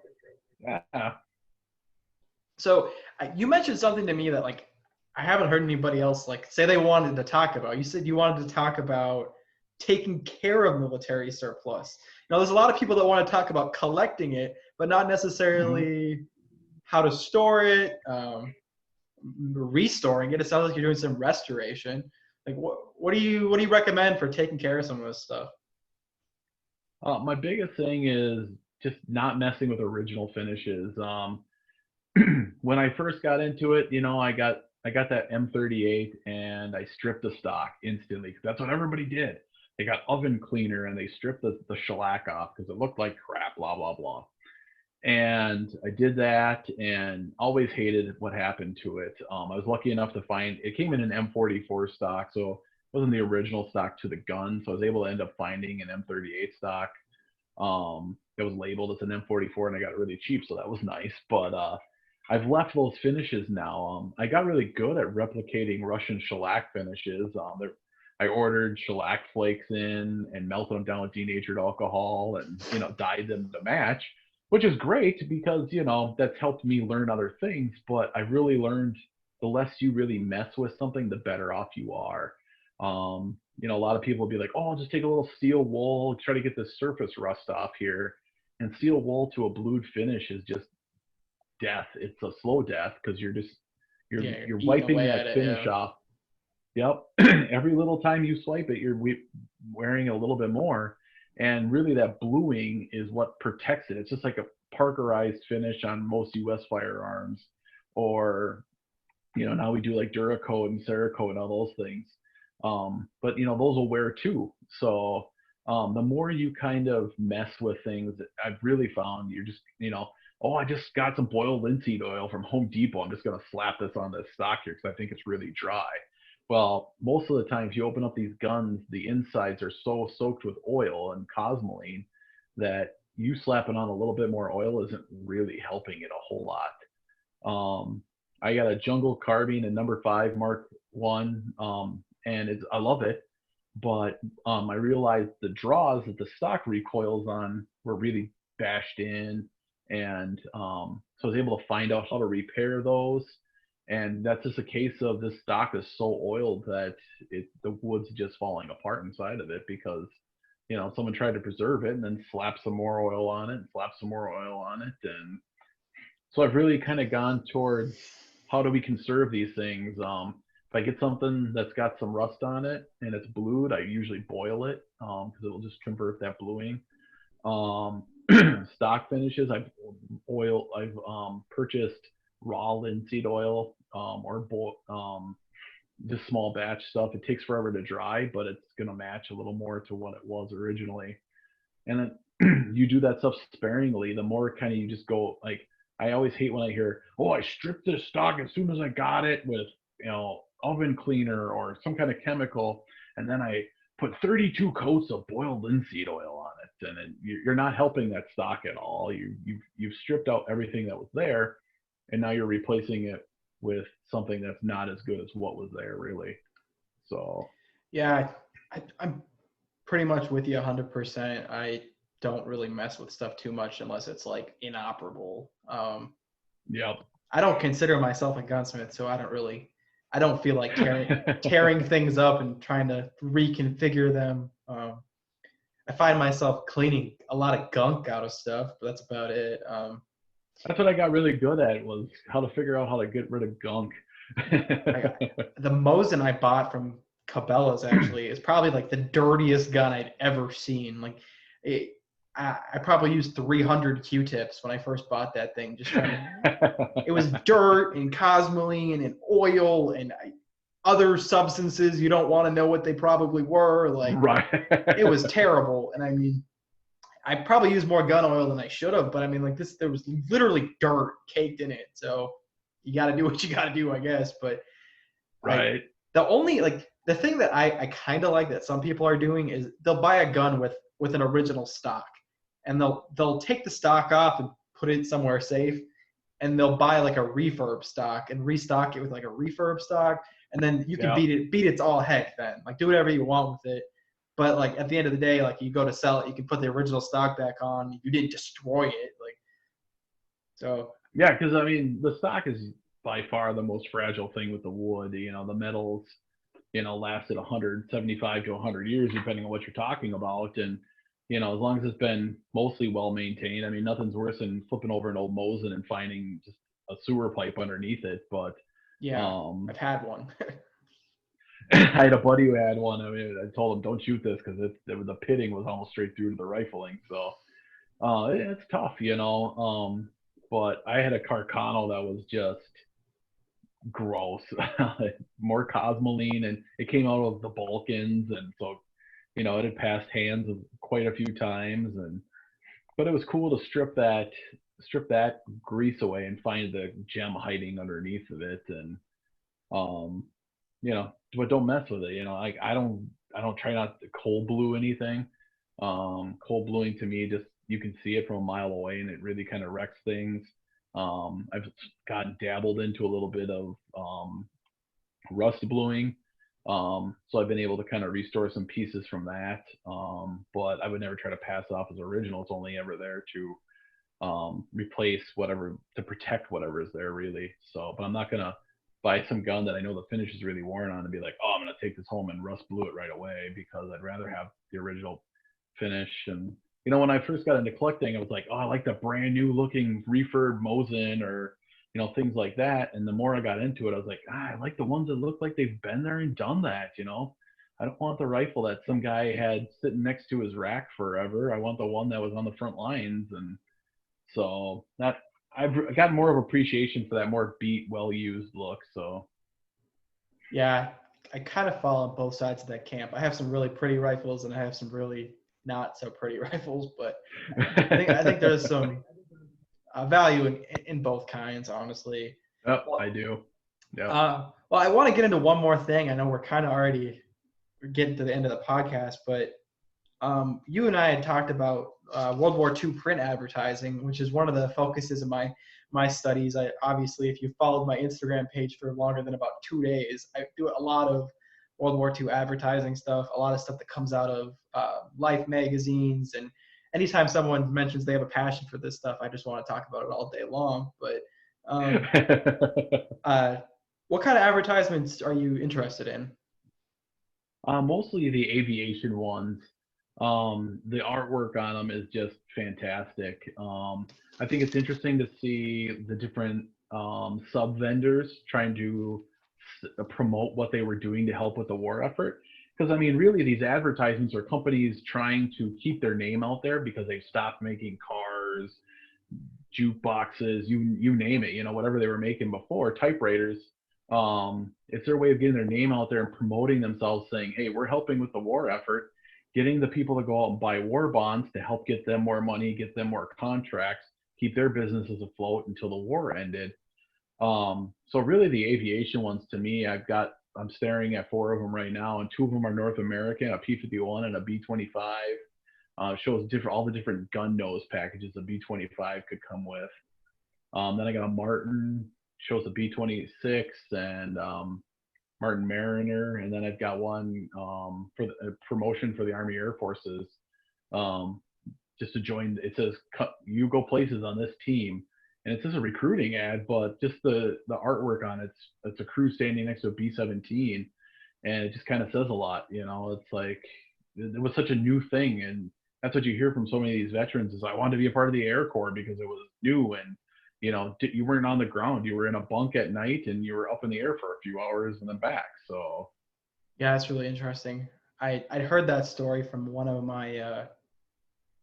So you mentioned something to me that like I haven't heard anybody else like say they wanted to talk about. You said you wanted to talk about taking care of military surplus. There's a lot of people that want to talk about collecting it, but not necessarily how to store it, restoring it. It sounds like you're doing some restoration. Like what do you recommend for taking care of some of this stuff? My biggest thing is just not messing with original finishes. when I first got into it, I got that M38 and I stripped the stock instantly because that's what everybody did. They got oven cleaner and they stripped the shellac off because it looked like crap, blah blah blah. And I did that and always hated what happened to it. I was lucky enough to find it came in an M44 stock, so it wasn't the original stock to the gun. So I was able to end up finding an M38 stock that was labeled as an M44, and I got it really cheap, so that was nice. But I've left those finishes now. I got really good at replicating Russian shellac finishes. I ordered shellac flakes in and melted them down with denatured alcohol and dyed them to match, which is great because that's helped me learn other things. But I've really learned the less you really mess with something, the better off you are. A lot of people will be like, oh, just take a little steel wool, try to get this surface rust off here. And steel wool to a blued finish is just death. It's a slow death because you're wiping that finish off. Yep. Every little time you swipe it, you're wearing a little bit more. And really that bluing is what protects it. It's just like a parkerized finish on most US firearms. Or, now we do like Duracoat and Cerakote and all those things. But those will wear too. So the more you kind of mess with things, I've really found you're just, oh, I just got some boiled linseed oil from Home Depot. I'm just going to slap this on this stock here because I think it's really dry. Well, most of the time, if you open up these guns, the insides are so soaked with oil and cosmoline that you slapping on a little bit more oil isn't really helping it a whole lot. I got a Jungle Carbine, a number 5 Mark 1, and I love it. But I realized the draws that the stock recoils on were really bashed in, and so I was able to find out how to repair those. And that's just a case of this stock is so oiled that the wood's just falling apart inside of it because, someone tried to preserve it and then slap some more oil on it and slap some more oil on it. And so I've really kind of gone towards how do we conserve these things. If I get something that's got some rust on it and it's blued, I usually boil it because it'll just convert that bluing. Stock finishes, I've purchased raw linseed oil or just small batch stuff. It takes forever to dry, but it's going to match a little more to what it was originally. And then you do that stuff sparingly, the more kind of you just go like, I always hate when I hear, oh, I stripped this stock as soon as I got it with, oven cleaner or some kind of chemical, and then I put 32 coats of boiled linseed oil on it, and you're not helping that stock at all. You've stripped out everything that was there, and now you're replacing it with something that's not as good as what was there, really. So yeah, I'm pretty much with you 100%. I don't really mess with stuff too much unless it's like inoperable. Yep. I don't consider myself a gunsmith, so I don't feel like tearing things up and trying to reconfigure them. I find myself cleaning a lot of gunk out of stuff, but that's about it. That's what I got really good at, was how to figure out how to get rid of gunk. The Mosin I bought from Cabela's actually is probably like the dirtiest gun I'd ever seen. Like I probably used 300 Q-tips when I first bought that thing. It was dirt and cosmoline and oil and other substances you don't want to know what they probably were. Like, right. It was terrible. And I mean, I probably used more gun oil than I should have, but I mean, like there was literally dirt caked in it. So you got to do what you got to do, I guess. But right. The thing that I kind of like that some people are doing is they'll buy a gun with an original stock, and they'll take the stock off and put it somewhere safe, and they'll buy like a refurb stock and restock it with like a refurb stock, and then you can beat it to all heck then. Like, do whatever you want with it. But like at the end of the day, like you go to sell it, you can put the original stock back on. You didn't destroy it. Like, so. Yeah, because I mean, the stock is by far the most fragile thing with the wood. The metals, lasted 175 to 100 years, depending on what you're talking about. And, as long as it's been mostly well maintained, I mean, nothing's worse than flipping over an old Mosin and finding just a sewer pipe underneath it. But yeah, I've had one. I had a buddy who had one. I mean, I told him, don't shoot this because the pitting was almost straight through to the rifling. So it's tough, but I had a Carcano that was just gross. More cosmoline, and it came out of the Balkans, and so it had passed hands quite a few times, but it was cool to strip that grease away and find the gem hiding underneath of it, and but don't mess with it. Like I don't try not to cold blue anything. Cold bluing to me, just you can see it from a mile away, and it really kind of wrecks things. I've gotten dabbled into a little bit of rust bluing, so I've been able to kind of restore some pieces from that. But I would never try to pass it off as original. It's only ever there to replace whatever, to protect whatever is there, really. So, but I'm not gonna buy some gun that I know the finish is really worn on and be like, oh, I'm gonna take this home and rust blue it right away, because I'd rather have the original finish. And when I first got into collecting, I was like, oh, I like the brand new looking refurb Mosin, or things like that. And the more I got into it, I was like, I like the ones that look like they've been there and done that. I don't want the rifle that some guy had sitting next to his rack forever. I want the one that was on the front lines. And so that I've got more of appreciation for that more beat, well-used look. So Yeah, I kind of fall on both sides of that camp. I have some really pretty rifles, and I have some really not so pretty rifles, but I think there's some value in both kinds, honestly. Oh, well, I do. Yeah. Well, I want to get into one more thing. I know we're kind of already getting to the end of the podcast, but you and I had talked about World War II print advertising, which is one of the focuses of my studies. Obviously, if you followed my Instagram page for longer than about 2 days, I do a lot of World War II advertising stuff, a lot of stuff that comes out of Life magazines. And anytime someone mentions they have a passion for this stuff, I just want to talk about it all day long. But what kind of advertisements are you interested in? Mostly the aviation ones. The artwork on them is just fantastic. I think it's interesting to see the different sub vendors trying to promote what they were doing to help with the war effort. Because really, these advertisements are companies trying to keep their name out there because they've stopped making cars, jukeboxes, you name it. Whatever they were making before, typewriters. It's their way of getting their name out there and promoting themselves, saying, hey, we're helping with the war effort, getting the people to go out and buy war bonds to help get them more money, get them more contracts, keep their businesses afloat until the war ended. So really the aviation ones, to me, I'm staring at 4 of them right now, and 2 of them are North American, a P-51 and a B-25. Shows all the different gun nose packages a B-25 could come with. Then I got a Martin, shows a B-26 and Martin Mariner, and then I've got one for the promotion for the Army Air Forces, just to join. It says you go places on this team, and it's just a recruiting ad, but just the artwork on it's a crew standing next to a B-17, and it just kind of says a lot. It's like it was such a new thing, and that's what you hear from so many of these veterans is, I wanted to be a part of the Air Corps because it was new, and you weren't on the ground. You were in a bunk at night, and you were up in the air for a few hours and then back. So, yeah, it's really interesting. I'd heard that story from one of my,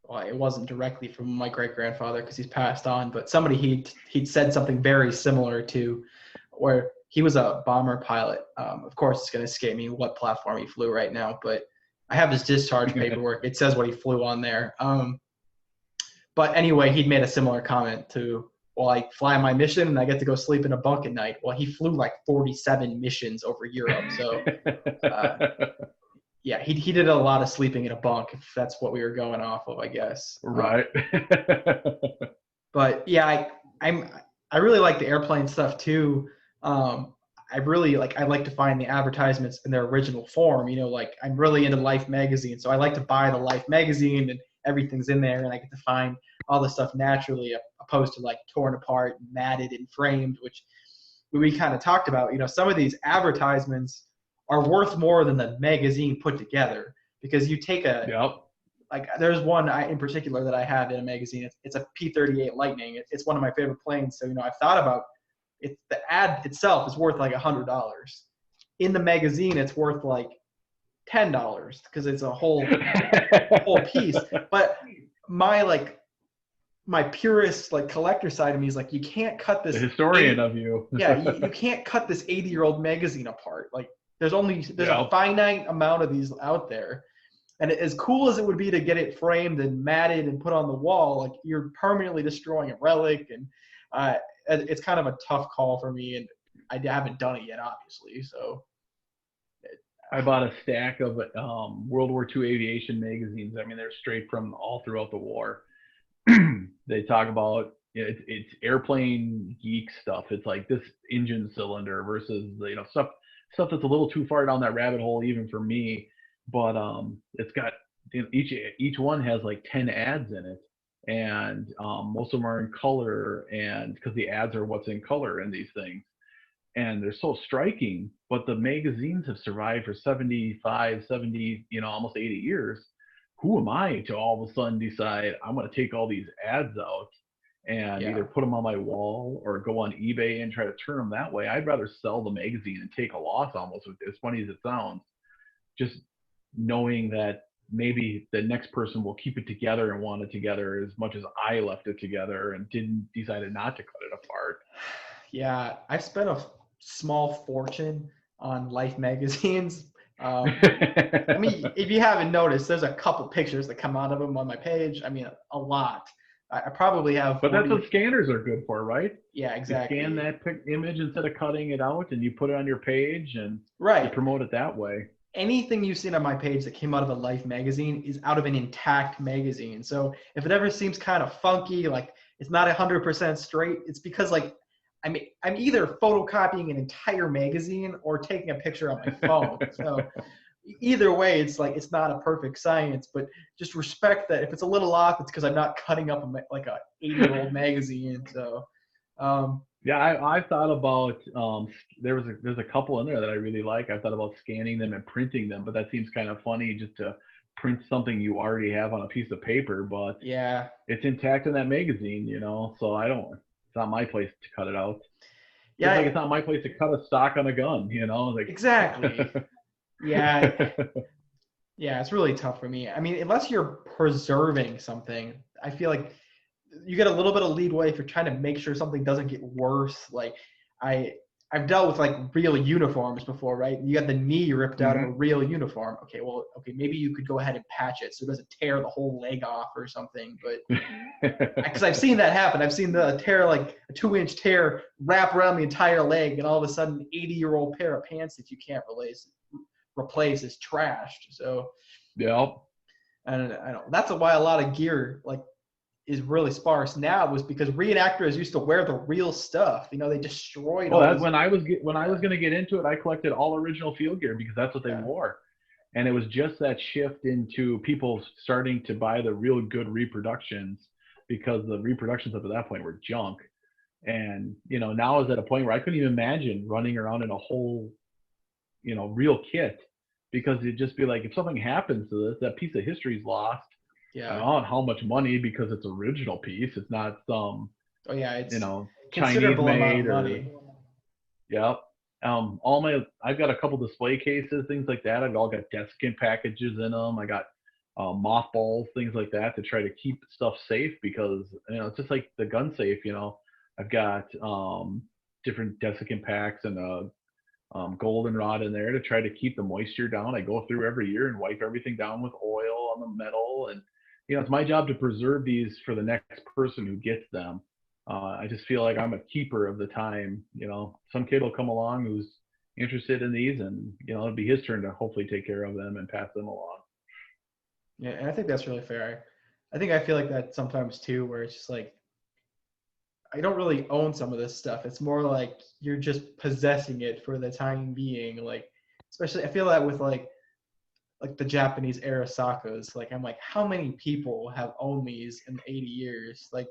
well, it wasn't directly from my great-grandfather because he's passed on, but somebody he'd said something very similar to, where he was a bomber pilot. Of course, it's going to escape me what platform he flew right now, but I have his discharge paperwork. It says what he flew on there. But anyway, he'd made a similar comment to, well, I fly my mission and I get to go sleep in a bunk at night. Well, he flew like 47 missions over Europe. So, yeah, he did a lot of sleeping in a bunk, if that's what we were going off of, I guess. Right. But yeah, I really like the airplane stuff too. I like to find the advertisements in their original form. Like I'm really into Life magazine, so I like to buy the Life magazine and everything's in there, and I get to find all the stuff naturally, opposed to like torn apart, matted, and framed, which we kind of talked about. Some of these advertisements are worth more than the magazine put together, because you take like there's one in particular that I have in a magazine. It's a P-38 Lightning. It's one of my favorite planes. So I've thought about it. The ad itself is worth like $100. In the magazine, it's worth like $10 because it's a whole piece. But my my purist like collector side of me is like, you can't cut this. The historian of you. Yeah, you can't cut this 80-year-old magazine apart. Like there's Yep. a finite amount of these out there. And as cool as it would be to get it framed and matted and put on the wall, like you're permanently destroying a relic, and it's kind of a tough call for me. And I haven't done it yet, obviously. So I bought a stack of World War II aviation magazines. I mean, they're straight from all throughout the war. They talk about it's airplane geek stuff. It's like this engine cylinder versus stuff that's a little too far down that rabbit hole even for me. But it's got each one has like 10 ads in it, and most of them are in color, and because the ads are what's in color in these things, and they're so striking. But the magazines have survived for 75, 70, almost 80 years. Who am I to all of a sudden decide I'm going to take all these ads out and either put them on my wall or go on eBay and try to turn them that way? I'd rather sell the magazine and take a loss, almost, as funny as it sounds, just knowing that maybe the next person will keep it together and want it together as much as I left it together and decided not to cut it apart. Yeah, I've spent a small fortune on Life magazines. I mean, if you haven't noticed, there's a couple pictures that come out of them on my page. I mean, a lot. I probably have. But that's what scanners are good for, right? Yeah, exactly. You scan that image instead of cutting it out, and you put it on your page, and you promote it that way. Anything you've seen on my page that came out of a Life magazine is out of an intact magazine. So if it ever seems kind of funky, like it's not 100% straight, it's because like I'm either photocopying an entire magazine or taking a picture on my phone. So either way, it's like it's not a perfect science, but just respect that if it's a little off, it's because I'm not cutting up like a 80-year-old magazine. So yeah, I thought about there's a couple in there that I really like. I thought about scanning them and printing them, but that seems kind of funny just to print something you already have on a piece of paper. But yeah, it's intact in that magazine, so I don't. It's not my place to cut it out. Yeah, it's not my place to cut a stock on a gun, like exactly. Yeah. Yeah, it's really tough for me. I mean, unless you're preserving something, I feel like you get a little bit of leeway if you're trying to make sure something doesn't get worse. Like I've dealt with like real uniforms before, right? You got the knee ripped out of a real uniform. Okay, maybe you could go ahead and patch it so it doesn't tear the whole leg off or something. But because I've seen that happen. I've seen the tear, like a 2-inch tear, wrap around the entire leg, and all of a sudden, 80-year-old pair of pants that you can't replace is trashed. So yeah, I don't. That's why a lot of gear like is really sparse now, was because reenactors used to wear the real stuff. They destroyed. Well, that's when I was going to get into it. I collected all original field gear because that's what they wore, and it was just that shift into people starting to buy the real good reproductions because the reproductions up to that point were junk. And now I was at a point where I couldn't even imagine running around in a whole real kit, because it'd just be like, if something happens to this, that piece of history is lost. Yeah. I don't know how much money, because it's original piece. It's not some. Oh yeah, it's Chinese made or. Money. Yeah. I've got a couple display cases, things like that. I've all got desiccant packages in them. I got mothballs, things like that, to try to keep stuff safe, because it's just like the gun safe. I've got different desiccant packs and goldenrod in there to try to keep the moisture down. I go through every year and wipe everything down with oil on the metal, and it's my job to preserve these for the next person who gets them. I just feel like I'm a keeper of the time. Some kid will come along who's interested in these, and it'll be his turn to hopefully take care of them and pass them along. Yeah, and I think that's really fair. I feel like that sometimes too, where it's just like, I don't really own some of this stuff. It's more like you're just possessing it for the time being. Like, especially I feel that with like the Japanese Arasakos. Like, I'm like, how many people have owned these in 80 years? Like,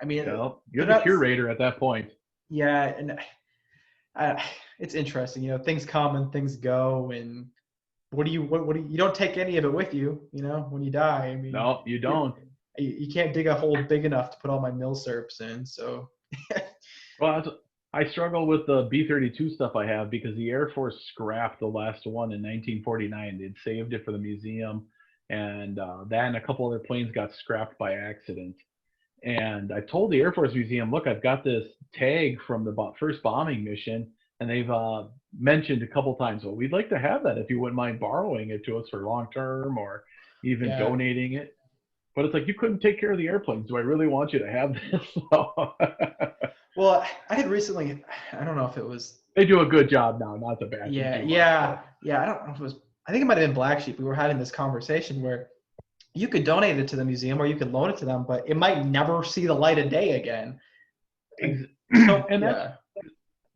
I mean, you're the curator at that point. Yeah, and it's interesting. Things come and things go, and what do you don't take any of it with you? When you die. I mean, no, you don't. You can't dig a hole big enough to put all my milsurps in. So. Well, I struggle with the B-32 stuff I have, because the Air Force scrapped the last one in 1949. They'd saved it for the museum, and that and a couple other planes got scrapped by accident. And I told the Air Force Museum, look, I've got this tag from the first bombing mission, and they've mentioned a couple times, well, we'd like to have that if you wouldn't mind borrowing it to us for long term or even Yeah. donating it. But it's like, you couldn't take care of the airplanes. Do I really want you to have this? Well, I had recently, I don't know if it was. They do a good job now, not the bad. Yeah. I don't know if it was. I think it might have been Black Sheep. We were having this conversation where you could donate it to the museum or you could loan it to them, but it might never see the light of day again. So, and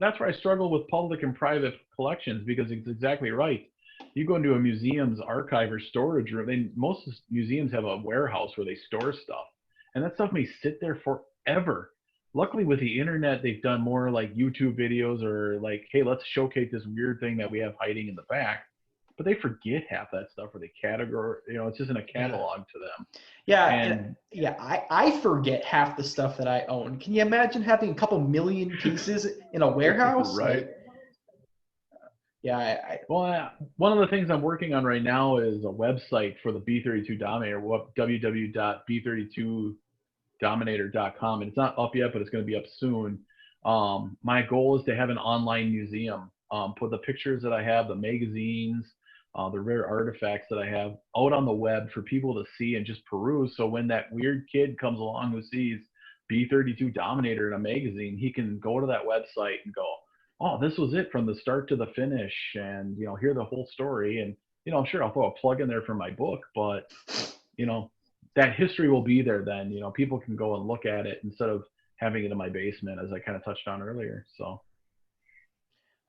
that's where I struggle with public and private collections, because it's exactly right. You go into a museum's archive or storage room, most museums have a warehouse where they store stuff, and that stuff may sit there forever. Luckily, with the internet, they've done more like YouTube videos or like, hey, let's showcase this weird thing that we have hiding in the back. But they forget half that stuff, or they category, it's just in a catalog to them. Yeah, I forget half the stuff that I own. Can you imagine having a couple million pieces in a warehouse? Right. Well, one of the things I'm working on right now is a website for the B-32 Dominator, www.b32dominator.com. And it's not up yet, but it's going to be up soon. My goal is to have an online museum. Put the pictures that I have, the magazines, the rare artifacts that I have out on the web for people to see and just peruse. So when that weird kid comes along who sees B-32 Dominator in a magazine, he can go to that website and go, oh, this was it from the start to the finish, and hear the whole story. And I'm sure I'll throw a plug in there for my book, but that history will be there then. People can go and look at it instead of having it in my basement, as I kind of touched on earlier. So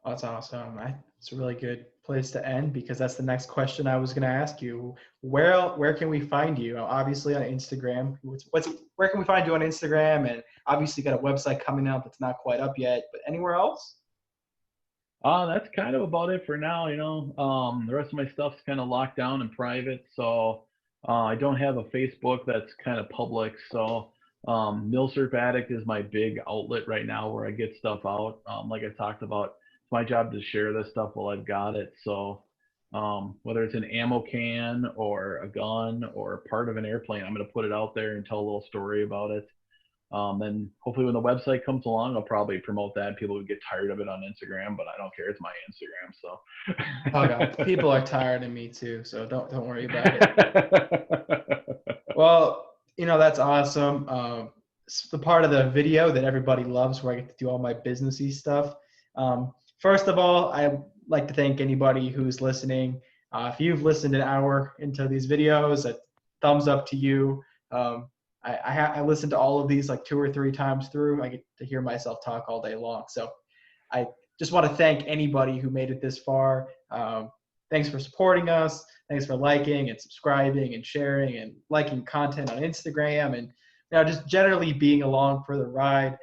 that's awesome. It's a really good place to end, because that's the next question I was going to ask you. Where can we find you? Obviously on Instagram. Where can we find you on Instagram? And obviously you got a website coming out that's not quite up yet, but anywhere else? That's kind of about it for now. The rest of my stuff's kind of locked down and private, so I don't have a Facebook that's kind of public. So Milsurpaddict is my big outlet right now where I get stuff out. Like I talked about, it's my job to share this stuff while I've got it. So whether it's an ammo can or a gun or part of an airplane, I'm going to put it out there and tell a little story about it. Then hopefully when the website comes along, I'll probably promote that. People would get tired of it on Instagram, but I don't care. It's my Instagram, so. Oh God, people are tired of me too, so don't worry about it. Well, that's awesome. It's the part of the video that everybody loves, where I get to do all my businessy stuff. First of all, I'd like to thank anybody who's listening. If you've listened an hour into these videos, a thumbs up to you. I listen to all of these like 2 or 3 times through. I get to hear myself talk all day long. So I just want to thank anybody who made it this far. Thanks for supporting us. Thanks for liking and subscribing and sharing and liking content on Instagram, and just generally being along for the ride.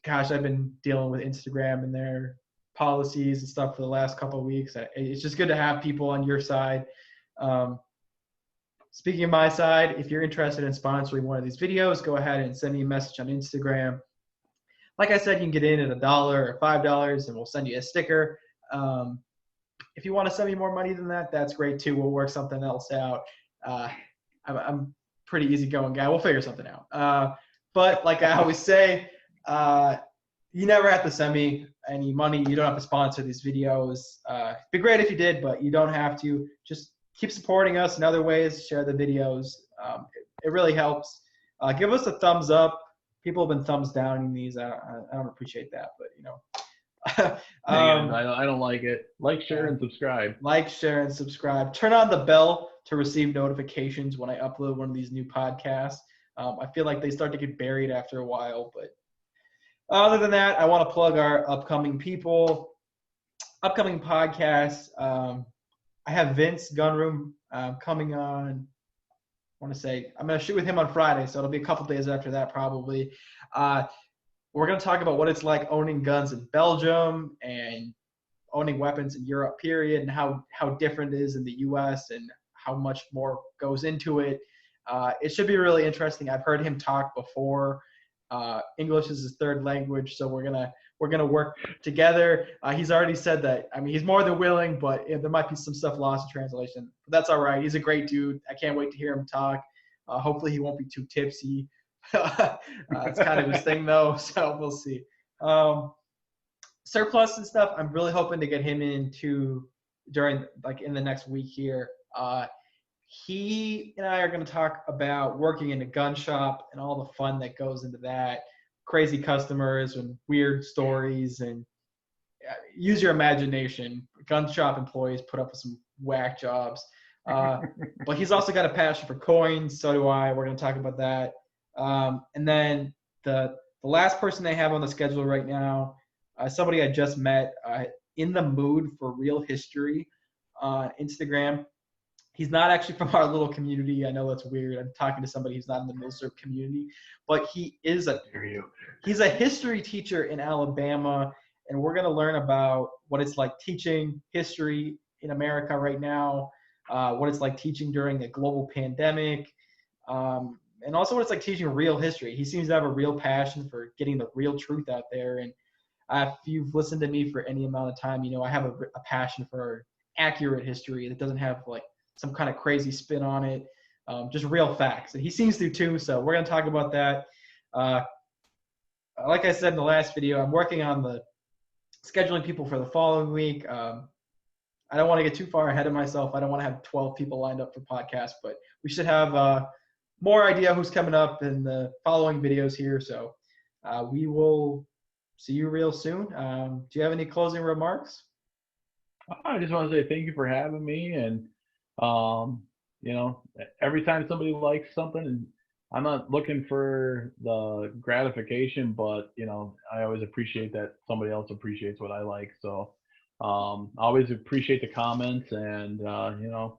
Gosh, I've been dealing with Instagram and their policies and stuff for the last couple of weeks. It's just good to have people on your side. Speaking of my side, if you're interested in sponsoring one of these videos, go ahead and send me a message on Instagram. Like I said, you can get in at $1 or $5 and we'll send you a sticker. If you want to send me more money than that, that's great too. We'll work something else out. I'm a pretty easygoing guy. We'll figure something out. But like I always say, you never have to send me any money. You don't have to sponsor these videos. It'd be great if you did, but you don't have to. Just keep supporting us in other ways. Share the videos. It really helps. Give us a thumbs up. People have been thumbs downing these. I don't appreciate that, but I don't like it. Like, share, and subscribe. Like, share, and subscribe. Turn on the bell to receive notifications when I upload one of these new podcasts. I feel like they start to get buried after a while, but other than that, I want to plug our upcoming podcasts. I have Vince Gunroom coming on. I want to say I'm going to shoot with him on Friday, so it'll be a couple days after that probably. We're going to talk about what it's like owning guns in Belgium and owning weapons in Europe, period, and how different it is in the U.S. and how much more goes into it. It should be really interesting. I've heard him talk before. English is his third language, so we're gonna work together. He's already said that. I mean, he's more than willing, but there might be some stuff lost in translation. But that's all right. He's a great dude. I can't wait to hear him talk. Hopefully, he won't be too tipsy. It's kind of his thing though, so we'll see. Surplus and stuff, I'm really hoping to get him into during like in the next week here. He and I are going to talk about working in a gun shop and all the fun that goes into that, crazy customers and weird stories, and use your imagination. Gun shop employees put up with some whack jobs. But he's also got a passion for coins. So do I. We're going to talk about that. And then the last person they have on the schedule right now, somebody I just met, in the mood for real history on Instagram. He's not actually from our little community. I know that's weird. I'm talking to somebody who's not in the Milsurp community, but he's a history teacher in Alabama, and we're going to learn about what it's like teaching history in America right now, what it's like teaching during a global pandemic, and also what it's like teaching real history. He seems to have a real passion for getting the real truth out there. And if you've listened to me for any amount of time, you know I have a passion for accurate history that doesn't have like some kind of crazy spin on it, just real facts. And he seems to too, so we're going to talk about that. Like I said in the last video, I'm working on the scheduling people for the following week. I don't want to get too far ahead of myself. I don't want to have 12 people lined up for podcasts, but we should have more idea who's coming up in the following videos here. So we will see you real soon. Do you have any closing remarks? I just want to say thank you for having me. And, you know, every time somebody likes something, and I'm not looking for the gratification, but, you know, I always appreciate that somebody else appreciates what I like. So I always appreciate the comments, and, you know,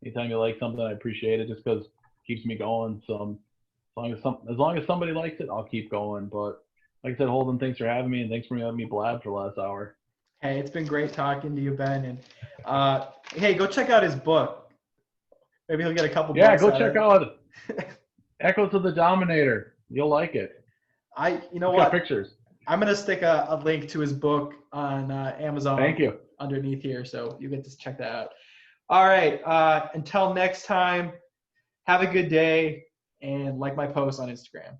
anytime you like something, I appreciate it just because it keeps me going. So as long as somebody likes it, I'll keep going. But like I said, Holden, thanks for having me, and thanks for letting me blab for the last hour. Hey, it's been great talking to you, Ben. And hey, go check out his book. Maybe he'll get a couple. Yeah, go check out Echoes of the Dominator. You'll like it. You know what? Pictures. I'm gonna stick a link to his book on Amazon. Thank you. Underneath here, so you get to check that out. All right. Until next time, have a good day, and like my post on Instagram.